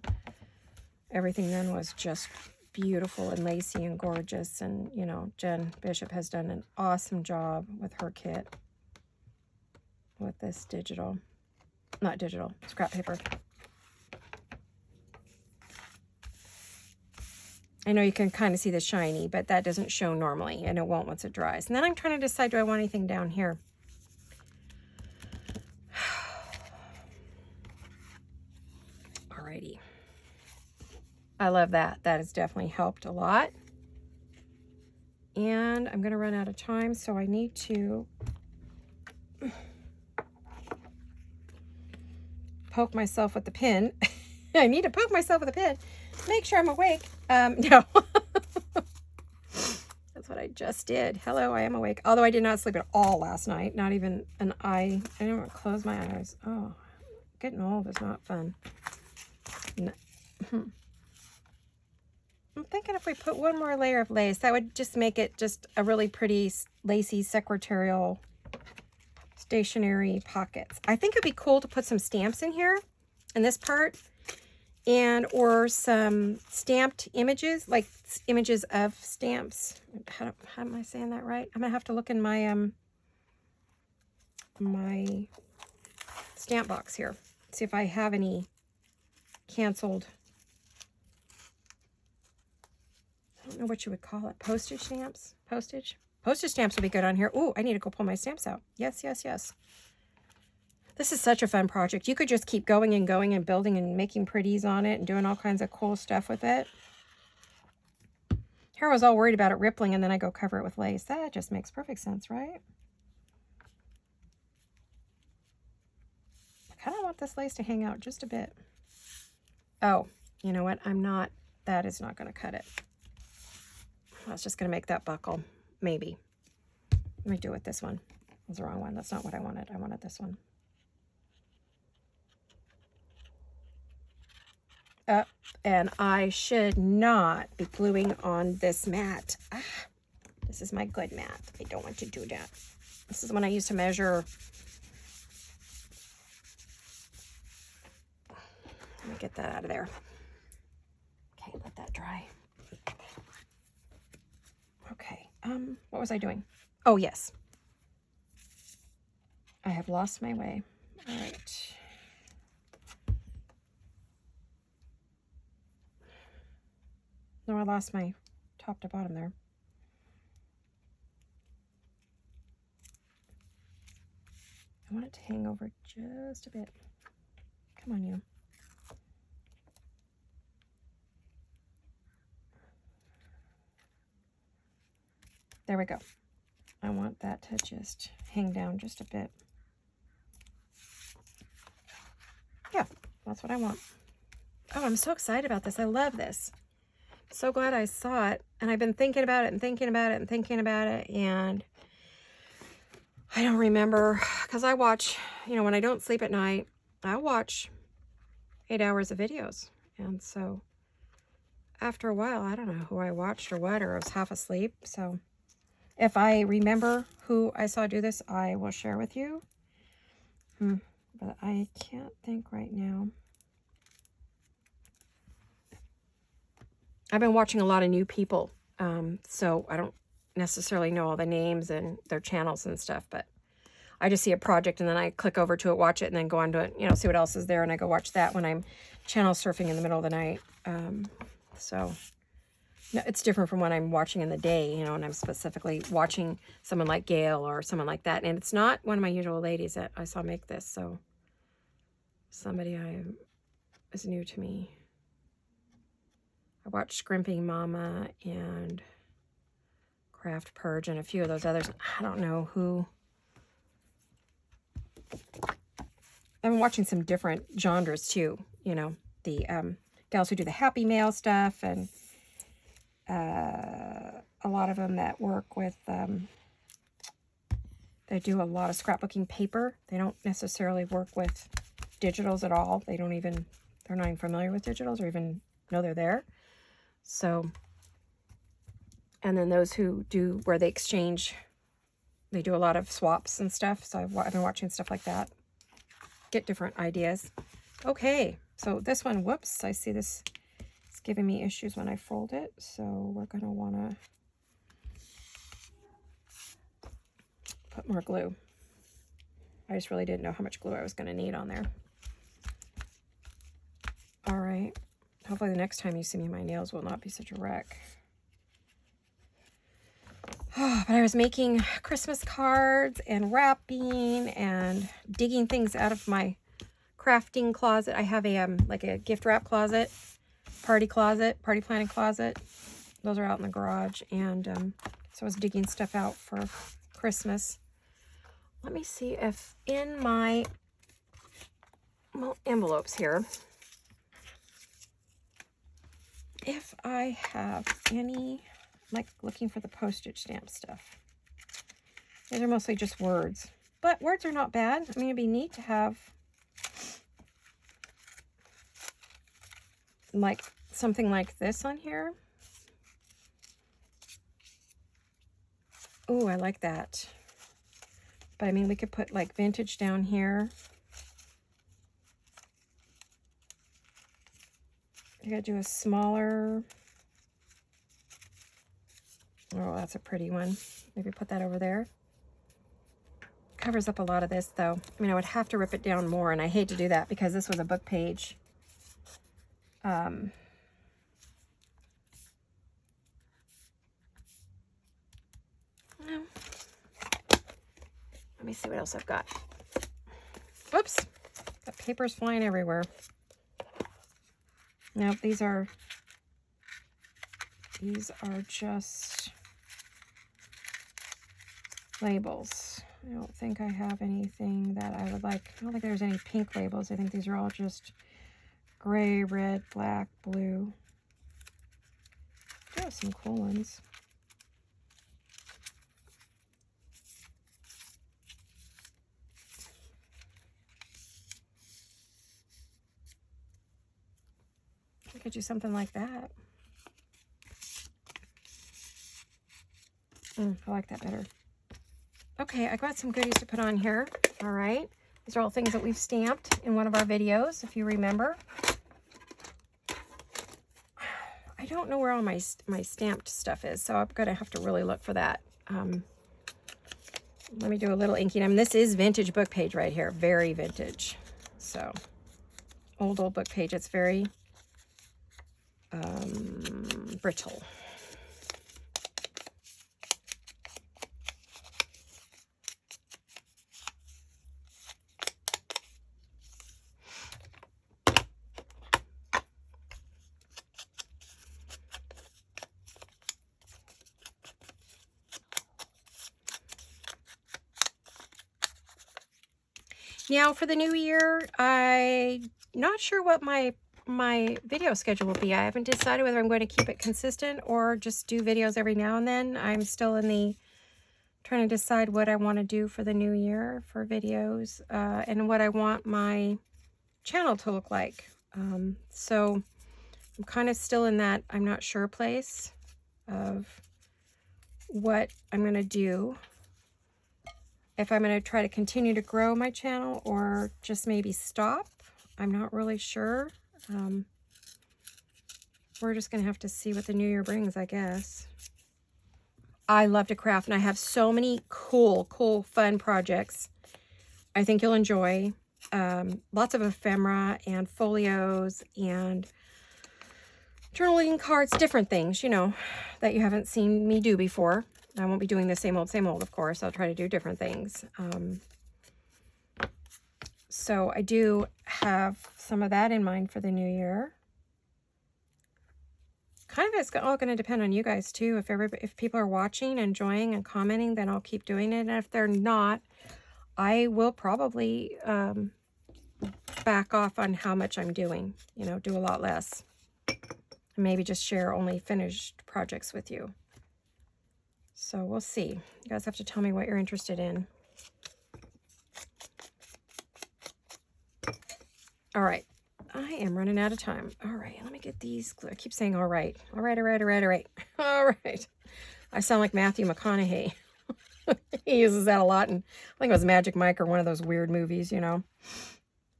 everything then was just beautiful and lacy and gorgeous. And, you know, Jen Bishop has done an awesome job with her kit with this scrap paper. I know you can kind of see the shiny, but that doesn't show normally, and it won't once it dries. And then I'm trying to decide, do I want anything down here? Alrighty. I love that. That has definitely helped a lot. And I'm going to run out of time, so I need to poke myself with the pin. I need to poke myself with a pin. Make sure I'm awake. No. That's what I just did. Hello, I am awake. Although I did not sleep at all last night. Not even an eye. I didn't close my eyes. Oh, getting old is not fun. No. I'm thinking if we put one more layer of lace, that would just make it just a really pretty lacy secretarial stationery pockets. I think it'd be cool to put some stamps in here, in this part, and or some stamped images, like images of stamps. How am I saying that right? I'm gonna have to look in my my stamp box here, see if I have any canceled. I don't know what you would call it. Postage stamps? Postage? Postage stamps would be good on here. Oh, I need to go pull my stamps out. Yes, yes, yes. This is such a fun project. You could just keep going and going and building and making pretties on it and doing all kinds of cool stuff with it. Here I was all worried about it rippling and then I go cover it with lace. That just makes perfect sense, right? I kind of want this lace to hang out just a bit. Oh, you know what? That is not going to cut it. I was just going to make that buckle. Maybe. Let me do it with this one. That was the wrong one. That's not what I wanted. I wanted this one. And I should not be gluing on this mat. This is my good mat. I don't want to do that. This is one I use to measure. Let me get that out of there. Okay, let that dry. Okay, what was I doing? Oh, yes. I have lost my way. All right. No, I lost my top to bottom there. I want it to hang over just a bit. Come on, you. There we go. I want that to just hang down just a bit. Yeah, that's what I want. Oh, I'm so excited about this. I love this. So glad I saw it. And I've been thinking about it and thinking about it and thinking about it. And I don't remember, because I watch, you know, when I don't sleep at night, I watch 8 hours of videos. And so after a while, I don't know who I watched or what, or I was half asleep. So if I remember who I saw do this, I will share with you. But I can't think right now. I've been watching a lot of new people, so I don't necessarily know all the names and their channels and stuff, but I just see a project and then I click over to it, watch it, and then go on to it, you know, see what else is there, and I go watch that when I'm channel surfing in the middle of the night. So no, it's different from when I'm watching in the day, you know, and I'm specifically watching someone like Gail or someone like that. And it's not one of my usual ladies that I saw make this, so somebody is new to me. I watched Scrimping Mama and Craft Purge and a few of those others. I don't know who. I've been watching some different genres too, you know, the gals who do the Happy Mail stuff, and a lot of them that work with, they do a lot of scrapbooking paper. They don't necessarily work with digitals at all. They're not even familiar with digitals or even know they're there. So, and then those who do where they exchange, they do a lot of swaps and stuff. So I've been watching stuff like that. Get different ideas. Okay, so this one, whoops, I see this. It's giving me issues when I fold it. So we're going to want to put more glue. I just really didn't know how much glue I was going to need on there. All right. Hopefully the next time you see me, my nails will not be such a wreck. Oh, but I was making Christmas cards and wrapping and digging things out of my crafting closet. I have a like a gift wrap closet, party planning closet. Those are out in the garage. And so I was digging stuff out for Christmas. Let me see if in my well, envelopes here. If I have any, like looking for the postage stamp stuff. These are mostly just words, but words are not bad. I mean, it'd be neat to have like something like this on here. Oh, I like that. But I mean, we could put like vintage down here. I gotta do a smaller. Oh, that's a pretty one. Maybe put that over there. Covers up a lot of this though. I mean, I would have to rip it down more, and I hate to do that because this was a book page. Let me see what else I've got. Whoops, got papers flying everywhere. Now these are just labels. I don't think I have anything that I would like. I don't think there's any pink labels. I think these are all just gray, red, black, blue. I have some cool ones. I could do something like that. I like that better. Okay, I got some goodies to put on here. All right. These are all things that we've stamped in one of our videos, if you remember. I don't know where all my stamped stuff is, so I'm going to have to really look for that. Let me do a little inking. I mean, this is vintage book page right here. Very vintage. So, old book page. It's very brittle. Now for the new year, I'm not sure what my video schedule will be. I haven't decided whether I'm going to keep it consistent or just do videos every now and then. I'm still in the trying to decide what I want to do for the new year for videos and what I want my channel to look like. So I'm kind of still in that I'm not sure place of what I'm going to do. If I'm going to try to continue to grow my channel or just maybe stop, I'm not really sure. We're just going to have to see what the new year brings, I guess. I love to craft, and I have so many cool, fun projects I think you'll enjoy. Lots of ephemera and folios and journaling cards, different things, you know, that you haven't seen me do before. I won't be doing the same old, of course. I'll try to do different things. So I do have some of that in mind for the new year. Kind of, it's all going to depend on you guys too. If people are watching, enjoying, and commenting, then I'll keep doing it. And if they're not, I will probably back off on how much I'm doing. You know, do a lot less. Maybe just share only finished projects with you. So we'll see. You guys have to tell me what you're interested in. All right. I am running out of time. All right. Let me get these. I keep saying all right. All right. All right. I sound like Matthew McConaughey. He uses that a lot. And I think it was Magic Mike or one of those weird movies, you know.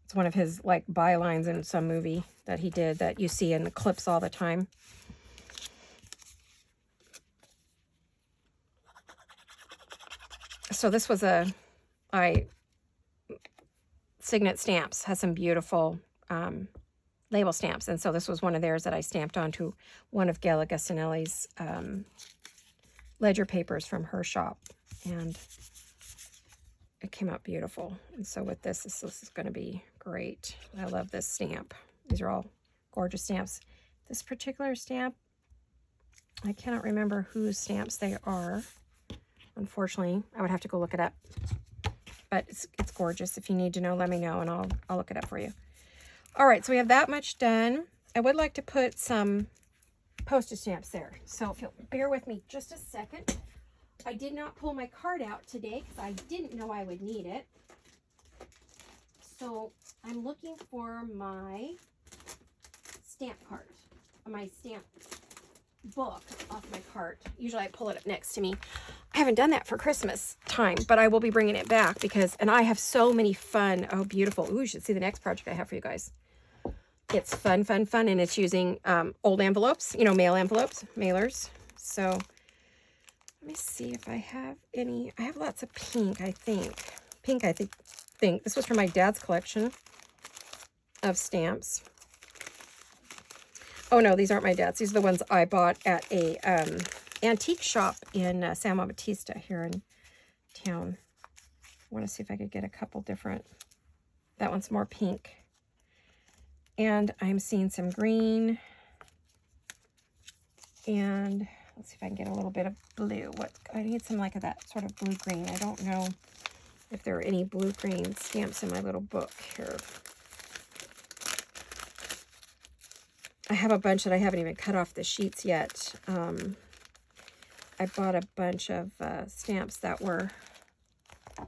It's one of his like bylines in some movie that he did that you see in the clips all the time. So this was Signet Stamps has some beautiful label stamps. And so this was one of theirs that I stamped onto one of Gala Gastinelli's ledger papers from her shop. And it came out beautiful. And so with this is going to be great. I love this stamp. These are all gorgeous stamps. This particular stamp, I cannot remember whose stamps they are. Unfortunately, I would have to go look it up. but it's gorgeous. If you need to know, let me know, and I'll look it up for you. All right, so we have that much done. I would like to put some postage stamps there. So if you'll bear with me just a second. I did not pull my card out today because I didn't know I would need it. So I'm looking for my stamp card, my stamp book off my cart. Usually I pull it up next to me. I haven't done that for Christmas time, but I will be bringing it back because, and I have so many fun, oh, beautiful. Ooh, you should see the next project I have for you guys. It's fun, fun, fun, and it's using old envelopes, you know, mail envelopes, mailers. So let me see if I have any. I have lots of pink, I think. Pink, I think. This was from my dad's collection of stamps. Oh, no, these aren't my dad's. These are the ones I bought at a antique shop in San Juan Bautista here in town. I want to see if I could get a couple different. That one's more pink. And I'm seeing some green. And let's see if I can get a little bit of blue. I need some like that sort of blue-green. I don't know if there are any blue-green stamps in my little book here. I have a bunch that I haven't even cut off the sheets yet. I bought a bunch of stamps that were... Oh,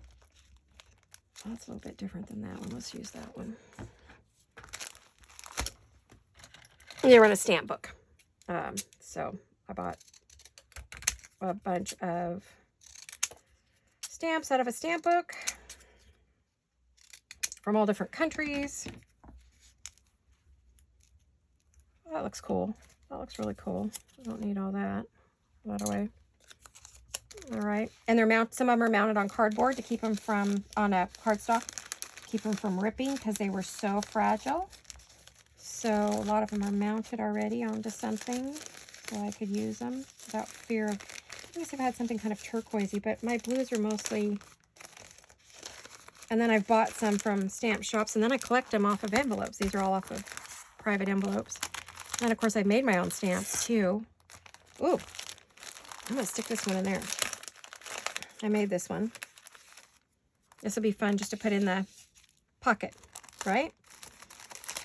that's a little bit different than that one. Let's use that one. They were in a stamp book. So I bought a bunch of stamps out of a stamp book from all different countries. Oh, that looks cool. That looks really cool. I don't need all that. Put that away. All right. And they're some of them are mounted on cardboard to keep them on a cardstock, keep them from ripping because they were so fragile. So a lot of them are mounted already onto something so I could use them without fear of... Let me see if I had something kind of turquoisey, but my blues are mostly... And then I've bought some from stamp shops, and then I collect them off of envelopes. These are all off of private envelopes. And of course, I've made my own stamps too. Ooh, I'm going to stick this one in there. I made this one. This will be fun just to put in the pocket, right?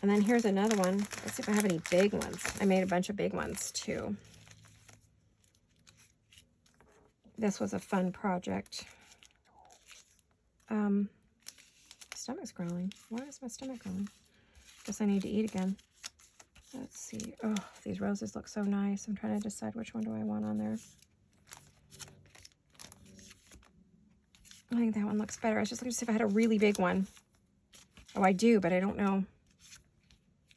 And then here's another one. Let's see if I have any big ones. I made a bunch of big ones too. This was a fun project. Stomach's growling. Why is my stomach growling? Guess I need to eat again. Let's see. Oh, these roses look so nice. I'm trying to decide which one do I want on there. I think that one looks better. I was just looking to see if I had a really big one. Oh, I do, but I don't know.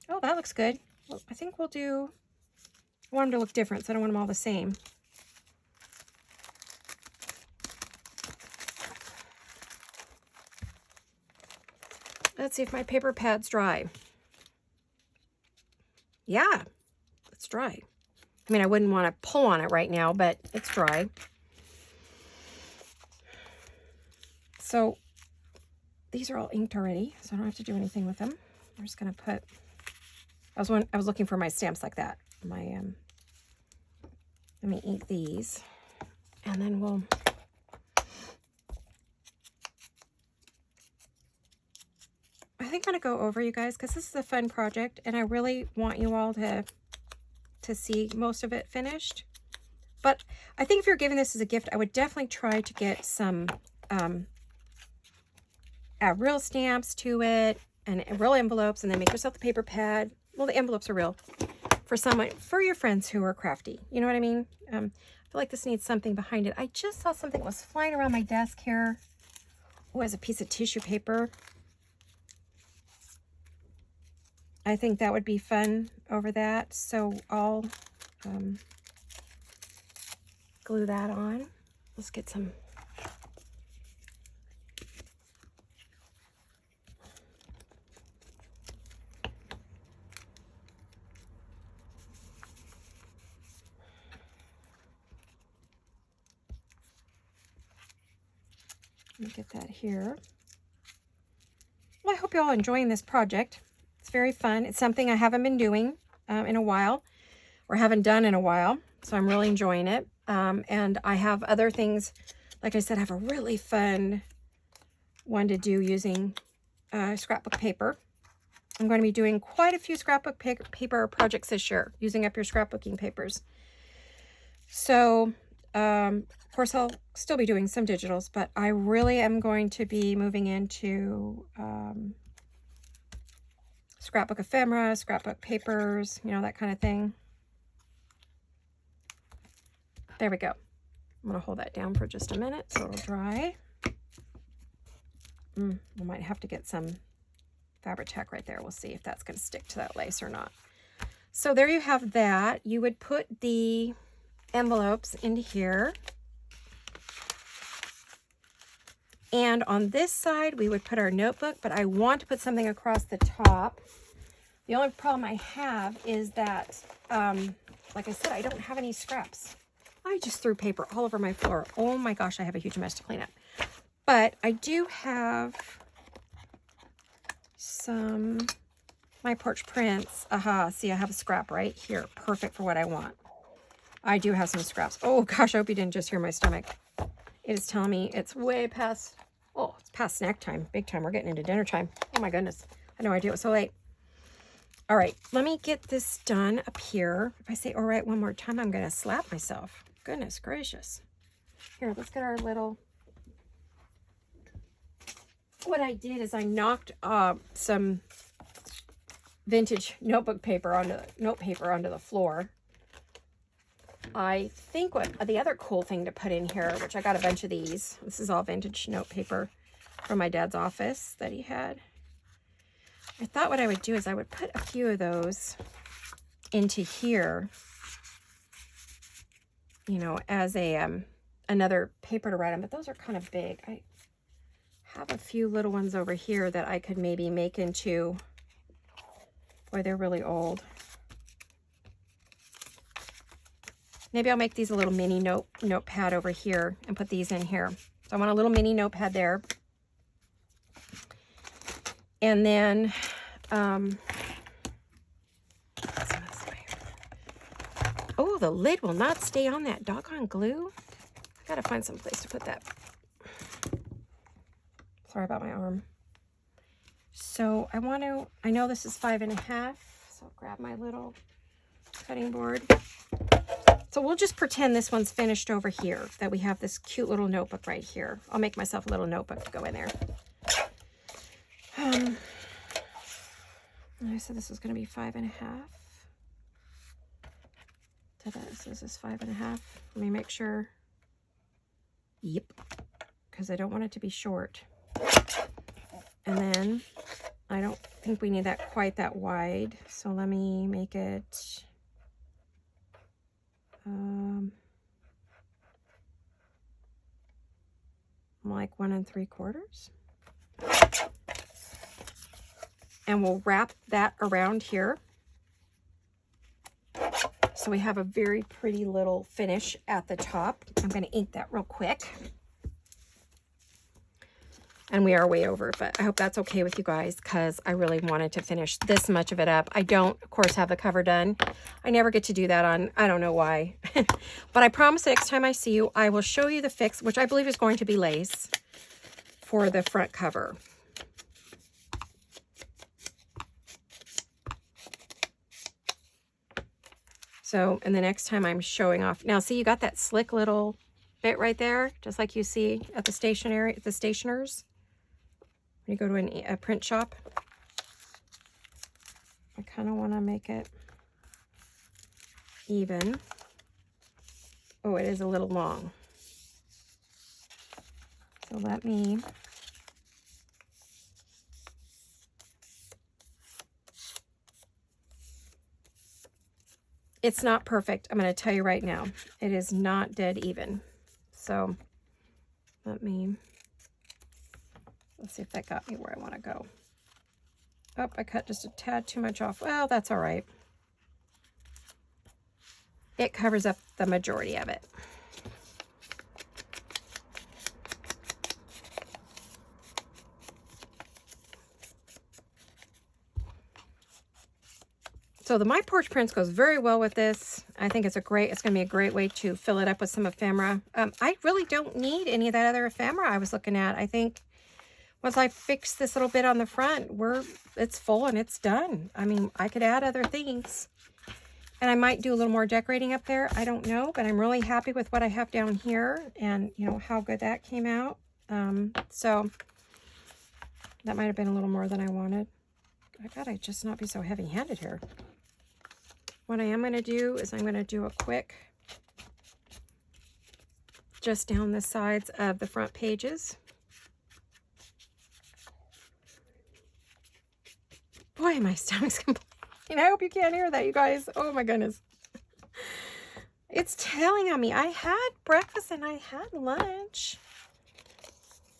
Oh, that looks good. Well, I think we'll do... I want them to look different, so I don't want them all the same. Let's see if my paper pad's dry. Yeah, it's dry. I mean, I wouldn't want to pull on it right now, but it's dry. So these are all inked already, so I don't have to do anything with them. I'm just going to put... I was looking for my stamps like that. Let me ink these, and then we'll... I think I'm going to go over, you guys, because this is a fun project, and I really want you all to see most of it finished. But I think if you're giving this as a gift, I would definitely try to get some real stamps to it, and real envelopes, and then make yourself the paper pad. Well, the envelopes are real. For your friends who are crafty. You know what I mean? I feel like this needs something behind it. I just saw something that was flying around my desk here. Oh, it's a piece of tissue paper. I think that would be fun over that. So I'll glue that on. Let's get some. Let me get that here. Well, I hope you're all enjoying this project. It's very fun. It's something I haven't been doing in a while, or haven't done in a while, so I'm really enjoying it. And I have other things. Like I said, I have a really fun one to do using scrapbook paper. I'm going to be doing quite a few scrapbook paper projects this year, using up your scrapbooking papers. So, of course, I'll still be doing some digitals, but I really am going to be moving into scrapbook ephemera, scrapbook papers, you know, that kind of thing. There we go. I'm going to hold that down for just a minute so it'll dry. I might have to get some Fabri-Tac right there. We'll see if that's going to stick to that lace or not. So there you have that. You would put the envelopes into here. And on this side, we would put our notebook, but I want to put something across the top. The only problem I have is that, like I said, I don't have any scraps. I just threw paper all over my floor. Oh my gosh, I have a huge mess to clean up. But I do have some My Porch Prints. Aha, see, I have a scrap right here. Perfect for what I want. I do have some scraps. Oh gosh, I hope you didn't just hear my stomach. It is telling me it's way past, oh, it's past snack time. Big time. We're getting into dinner time. Oh my goodness. I had no idea it was so late. All right, let me get this done up here. If I say all right one more time, I'm going to slap myself. Goodness gracious. Here, let's get our little... What I did is I knocked some vintage notebook paper onto the floor. I think what the other cool thing to put in here, which I got a bunch of these. This is all vintage note paper from my dad's office that he had. I thought what I would do is I would put a few of those into here, you know, as a another paper to write on, but those are kind of big. I have a few little ones over here that I could maybe make into, boy, they're really old. Maybe I'll make these a little mini notepad over here and put these in here. So I want a little mini notepad there. And then, oh, the lid will not stay on that doggone glue. I gotta find some place to put that. Sorry about my arm. So I know this is 5.5, so I'll grab my little cutting board. So we'll just pretend this one's finished over here, that we have this cute little notebook right here. I'll make myself a little notebook to go in there. I said this was going to be 5.5. This is 5.5. Let me make sure. Yep. Because I don't want it to be short. And then I don't think we need that quite that wide. So let me make it like 1 3/4. And we'll wrap that around here. So we have a very pretty little finish at the top. I'm going to ink that real quick. And we are way over, but I hope that's okay with you guys because I really wanted to finish this much of it up. I don't, of course, have the cover done. I never get to do that on, I don't know why. But I promise next time I see you, I will show you the fix, which I believe is going to be lace for the front cover. So, and the next time I'm showing off. Now, see, you got that slick little bit right there, just like you see at the stationers. When you go to a print shop. I kind of want to make it even. Oh, it is a little long. So let me... It's not perfect. I'm going to tell you right now. It is not dead even. So let's see if that got me where I want to go. Oh, I cut just a tad too much off. Well, that's all right. It covers up the majority of it. So the My Porch Prints goes very well with this. I think it's going to be a great way to fill it up with some ephemera. I really don't need any of that other ephemera I was looking at. I think once I fix this little bit on the front, it's full and it's done. I mean, I could add other things. And I might do a little more decorating up there. I don't know, but I'm really happy with what I have down here and, you know, how good that came out. So that might have been a little more than I wanted. I gotta just not be so heavy-handed here. What I am going to do is I'm going to do a quick just down the sides of the front pages. Boy, my stomach's complaining. I hope you can't hear that, you guys. Oh my goodness. It's telling on me. I had breakfast and I had lunch,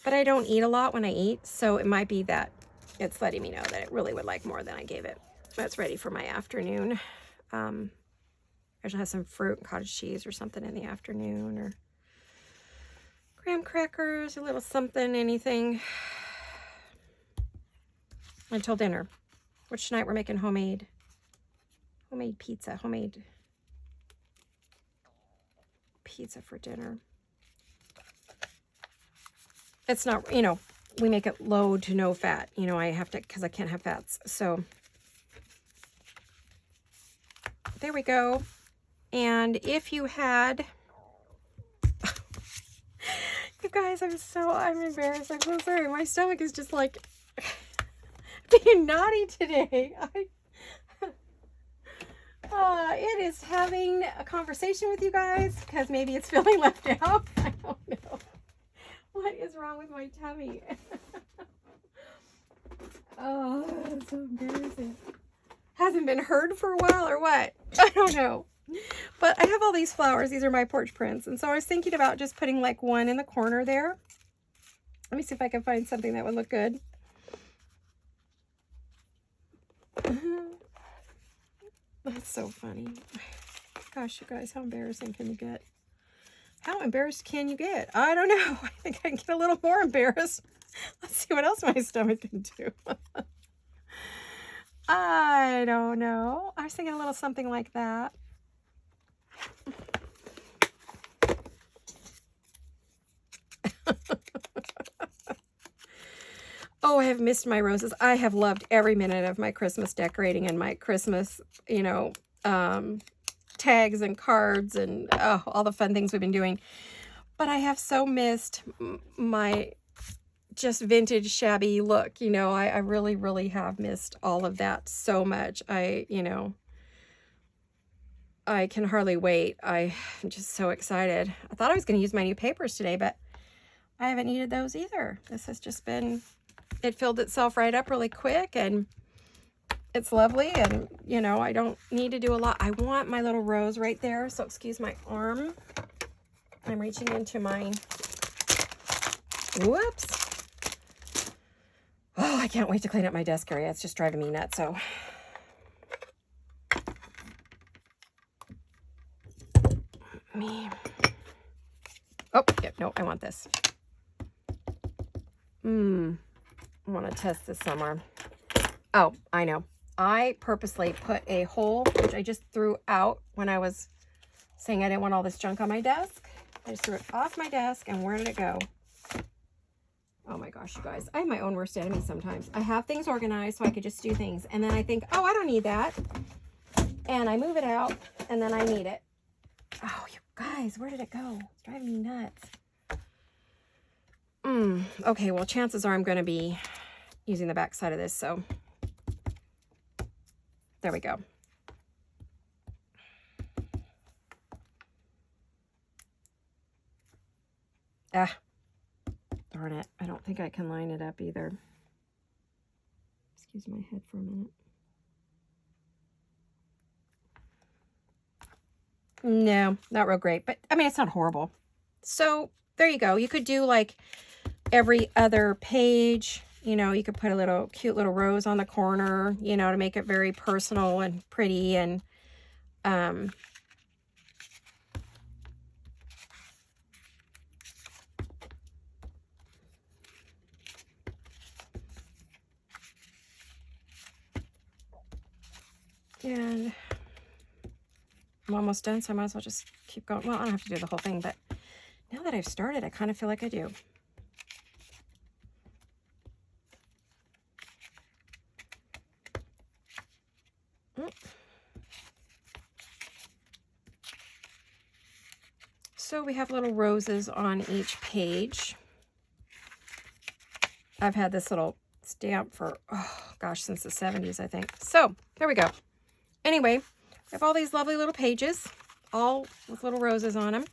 but I don't eat a lot when I eat, so it might be that it's letting me know that it really would like more than I gave it. That's ready for my afternoon. I should have some fruit and cottage cheese or something in the afternoon, or graham crackers, a little something, anything until dinner, which tonight we're making homemade pizza, for dinner. It's not, you know, we make it low to no fat, you know, I have to, because I can't have fats. So there we go. And if you had, you guys, I'm embarrassed. I'm so sorry. My stomach is just like being naughty today. It is having a conversation with you guys because maybe it's feeling left out. I don't know. What is wrong with my tummy? Oh, that's so embarrassing. Hasn't been heard for a while or what? I don't know. But I have all these flowers. These are my porch prints. And so I was thinking about just putting like one in the corner there. Let me see if I can find something that would look good. That's so funny. Gosh, you guys, how embarrassing can you get? How embarrassed can you get? I don't know. I think I can get a little more embarrassed. Let's see what else my stomach can do. I don't know. I was thinking a little something like that. Oh, I have missed my roses. I have loved every minute of my Christmas decorating and my Christmas, you know, tags and cards and all the fun things we've been doing. But I have so missed my just vintage shabby look. You know, I really, really have missed all of that so much. You know, I can hardly wait. I'm just so excited. I thought I was going to use my new papers today, but I haven't needed those either. This has just been, it filled itself right up really quick and it's lovely. And, you know, I don't need to do a lot. I want my little rose right there. So excuse my arm. I'm reaching into mine. Whoops. Oh, I can't wait to clean up my desk area. It's just driving me nuts. So oh, yeah, no, I want this. I want to test this somewhere. Oh, I know. I purposely put a hole, which I just threw out when I was saying I didn't want all this junk on my desk. I just threw it off my desk, and where did it go? Oh my gosh, you guys. I have my own worst enemy sometimes. I have things organized so I could just do things, and then I think, oh, I don't need that. And I move it out, and then I need it. Oh, you guys, where did it go? It's driving me nuts. Okay, well, chances are I'm going to be using the back side of this, so there we go. Ah, darn it. I don't think I can line it up either. Excuse my head for a minute. No, not real great, but I mean, it's not horrible. So there you go. You could do like every other page, you know, you could put a little cute little rose on the corner, you know, to make it very personal and pretty. And and I'm almost done, so I might as well just keep going. Well, I don't have to do the whole thing, but now that I've started, I kind of feel like I do. So we have little roses on each page. I've had this little stamp for, oh gosh, since the 70s, I think. So there we go. Anyway, we have all these lovely little pages, all with little roses on them.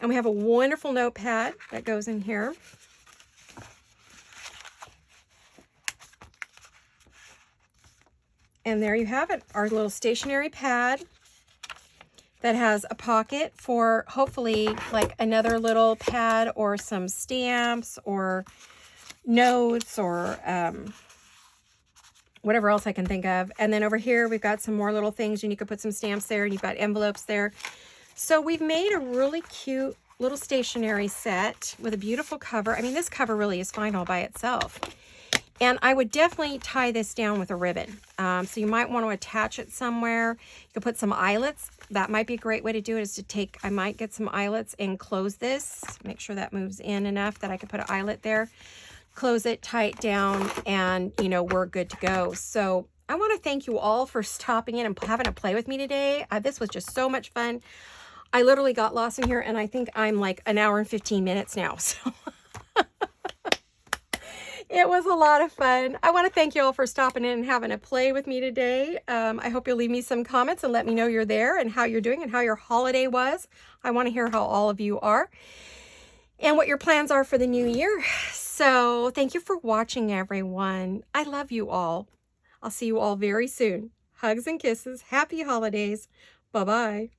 And we have a wonderful notepad that goes in here. And there you have it, our little stationery pad that has a pocket for hopefully like another little pad or some stamps or notes or whatever else I can think of. And then over here, we've got some more little things, and you could put some stamps there, and you've got envelopes there. So we've made a really cute little stationery set with a beautiful cover. I mean, this cover really is fine all by itself. And I would definitely tie this down with a ribbon. So you might want to attach it somewhere. You could put some eyelets. That might be a great way to do it, is to take, I might get some eyelets and close this. Make sure that moves in enough that I could put an eyelet there. Close it, tie it down, and, you know, we're good to go. So I want to thank you all for stopping in and having a play with me today. This was just so much fun. I literally got lost in here, and I think I'm like an hour and 15 minutes now. So it was a lot of fun. I want to thank you all for stopping in and having a play with me today. I hope you'll leave me some comments and let me know you're there and how you're doing and how your holiday was. I want to hear how all of you are and what your plans are for the new year. So thank you for watching, everyone. I love you all. I'll see you all very soon. Hugs and kisses. Happy holidays. Bye-bye.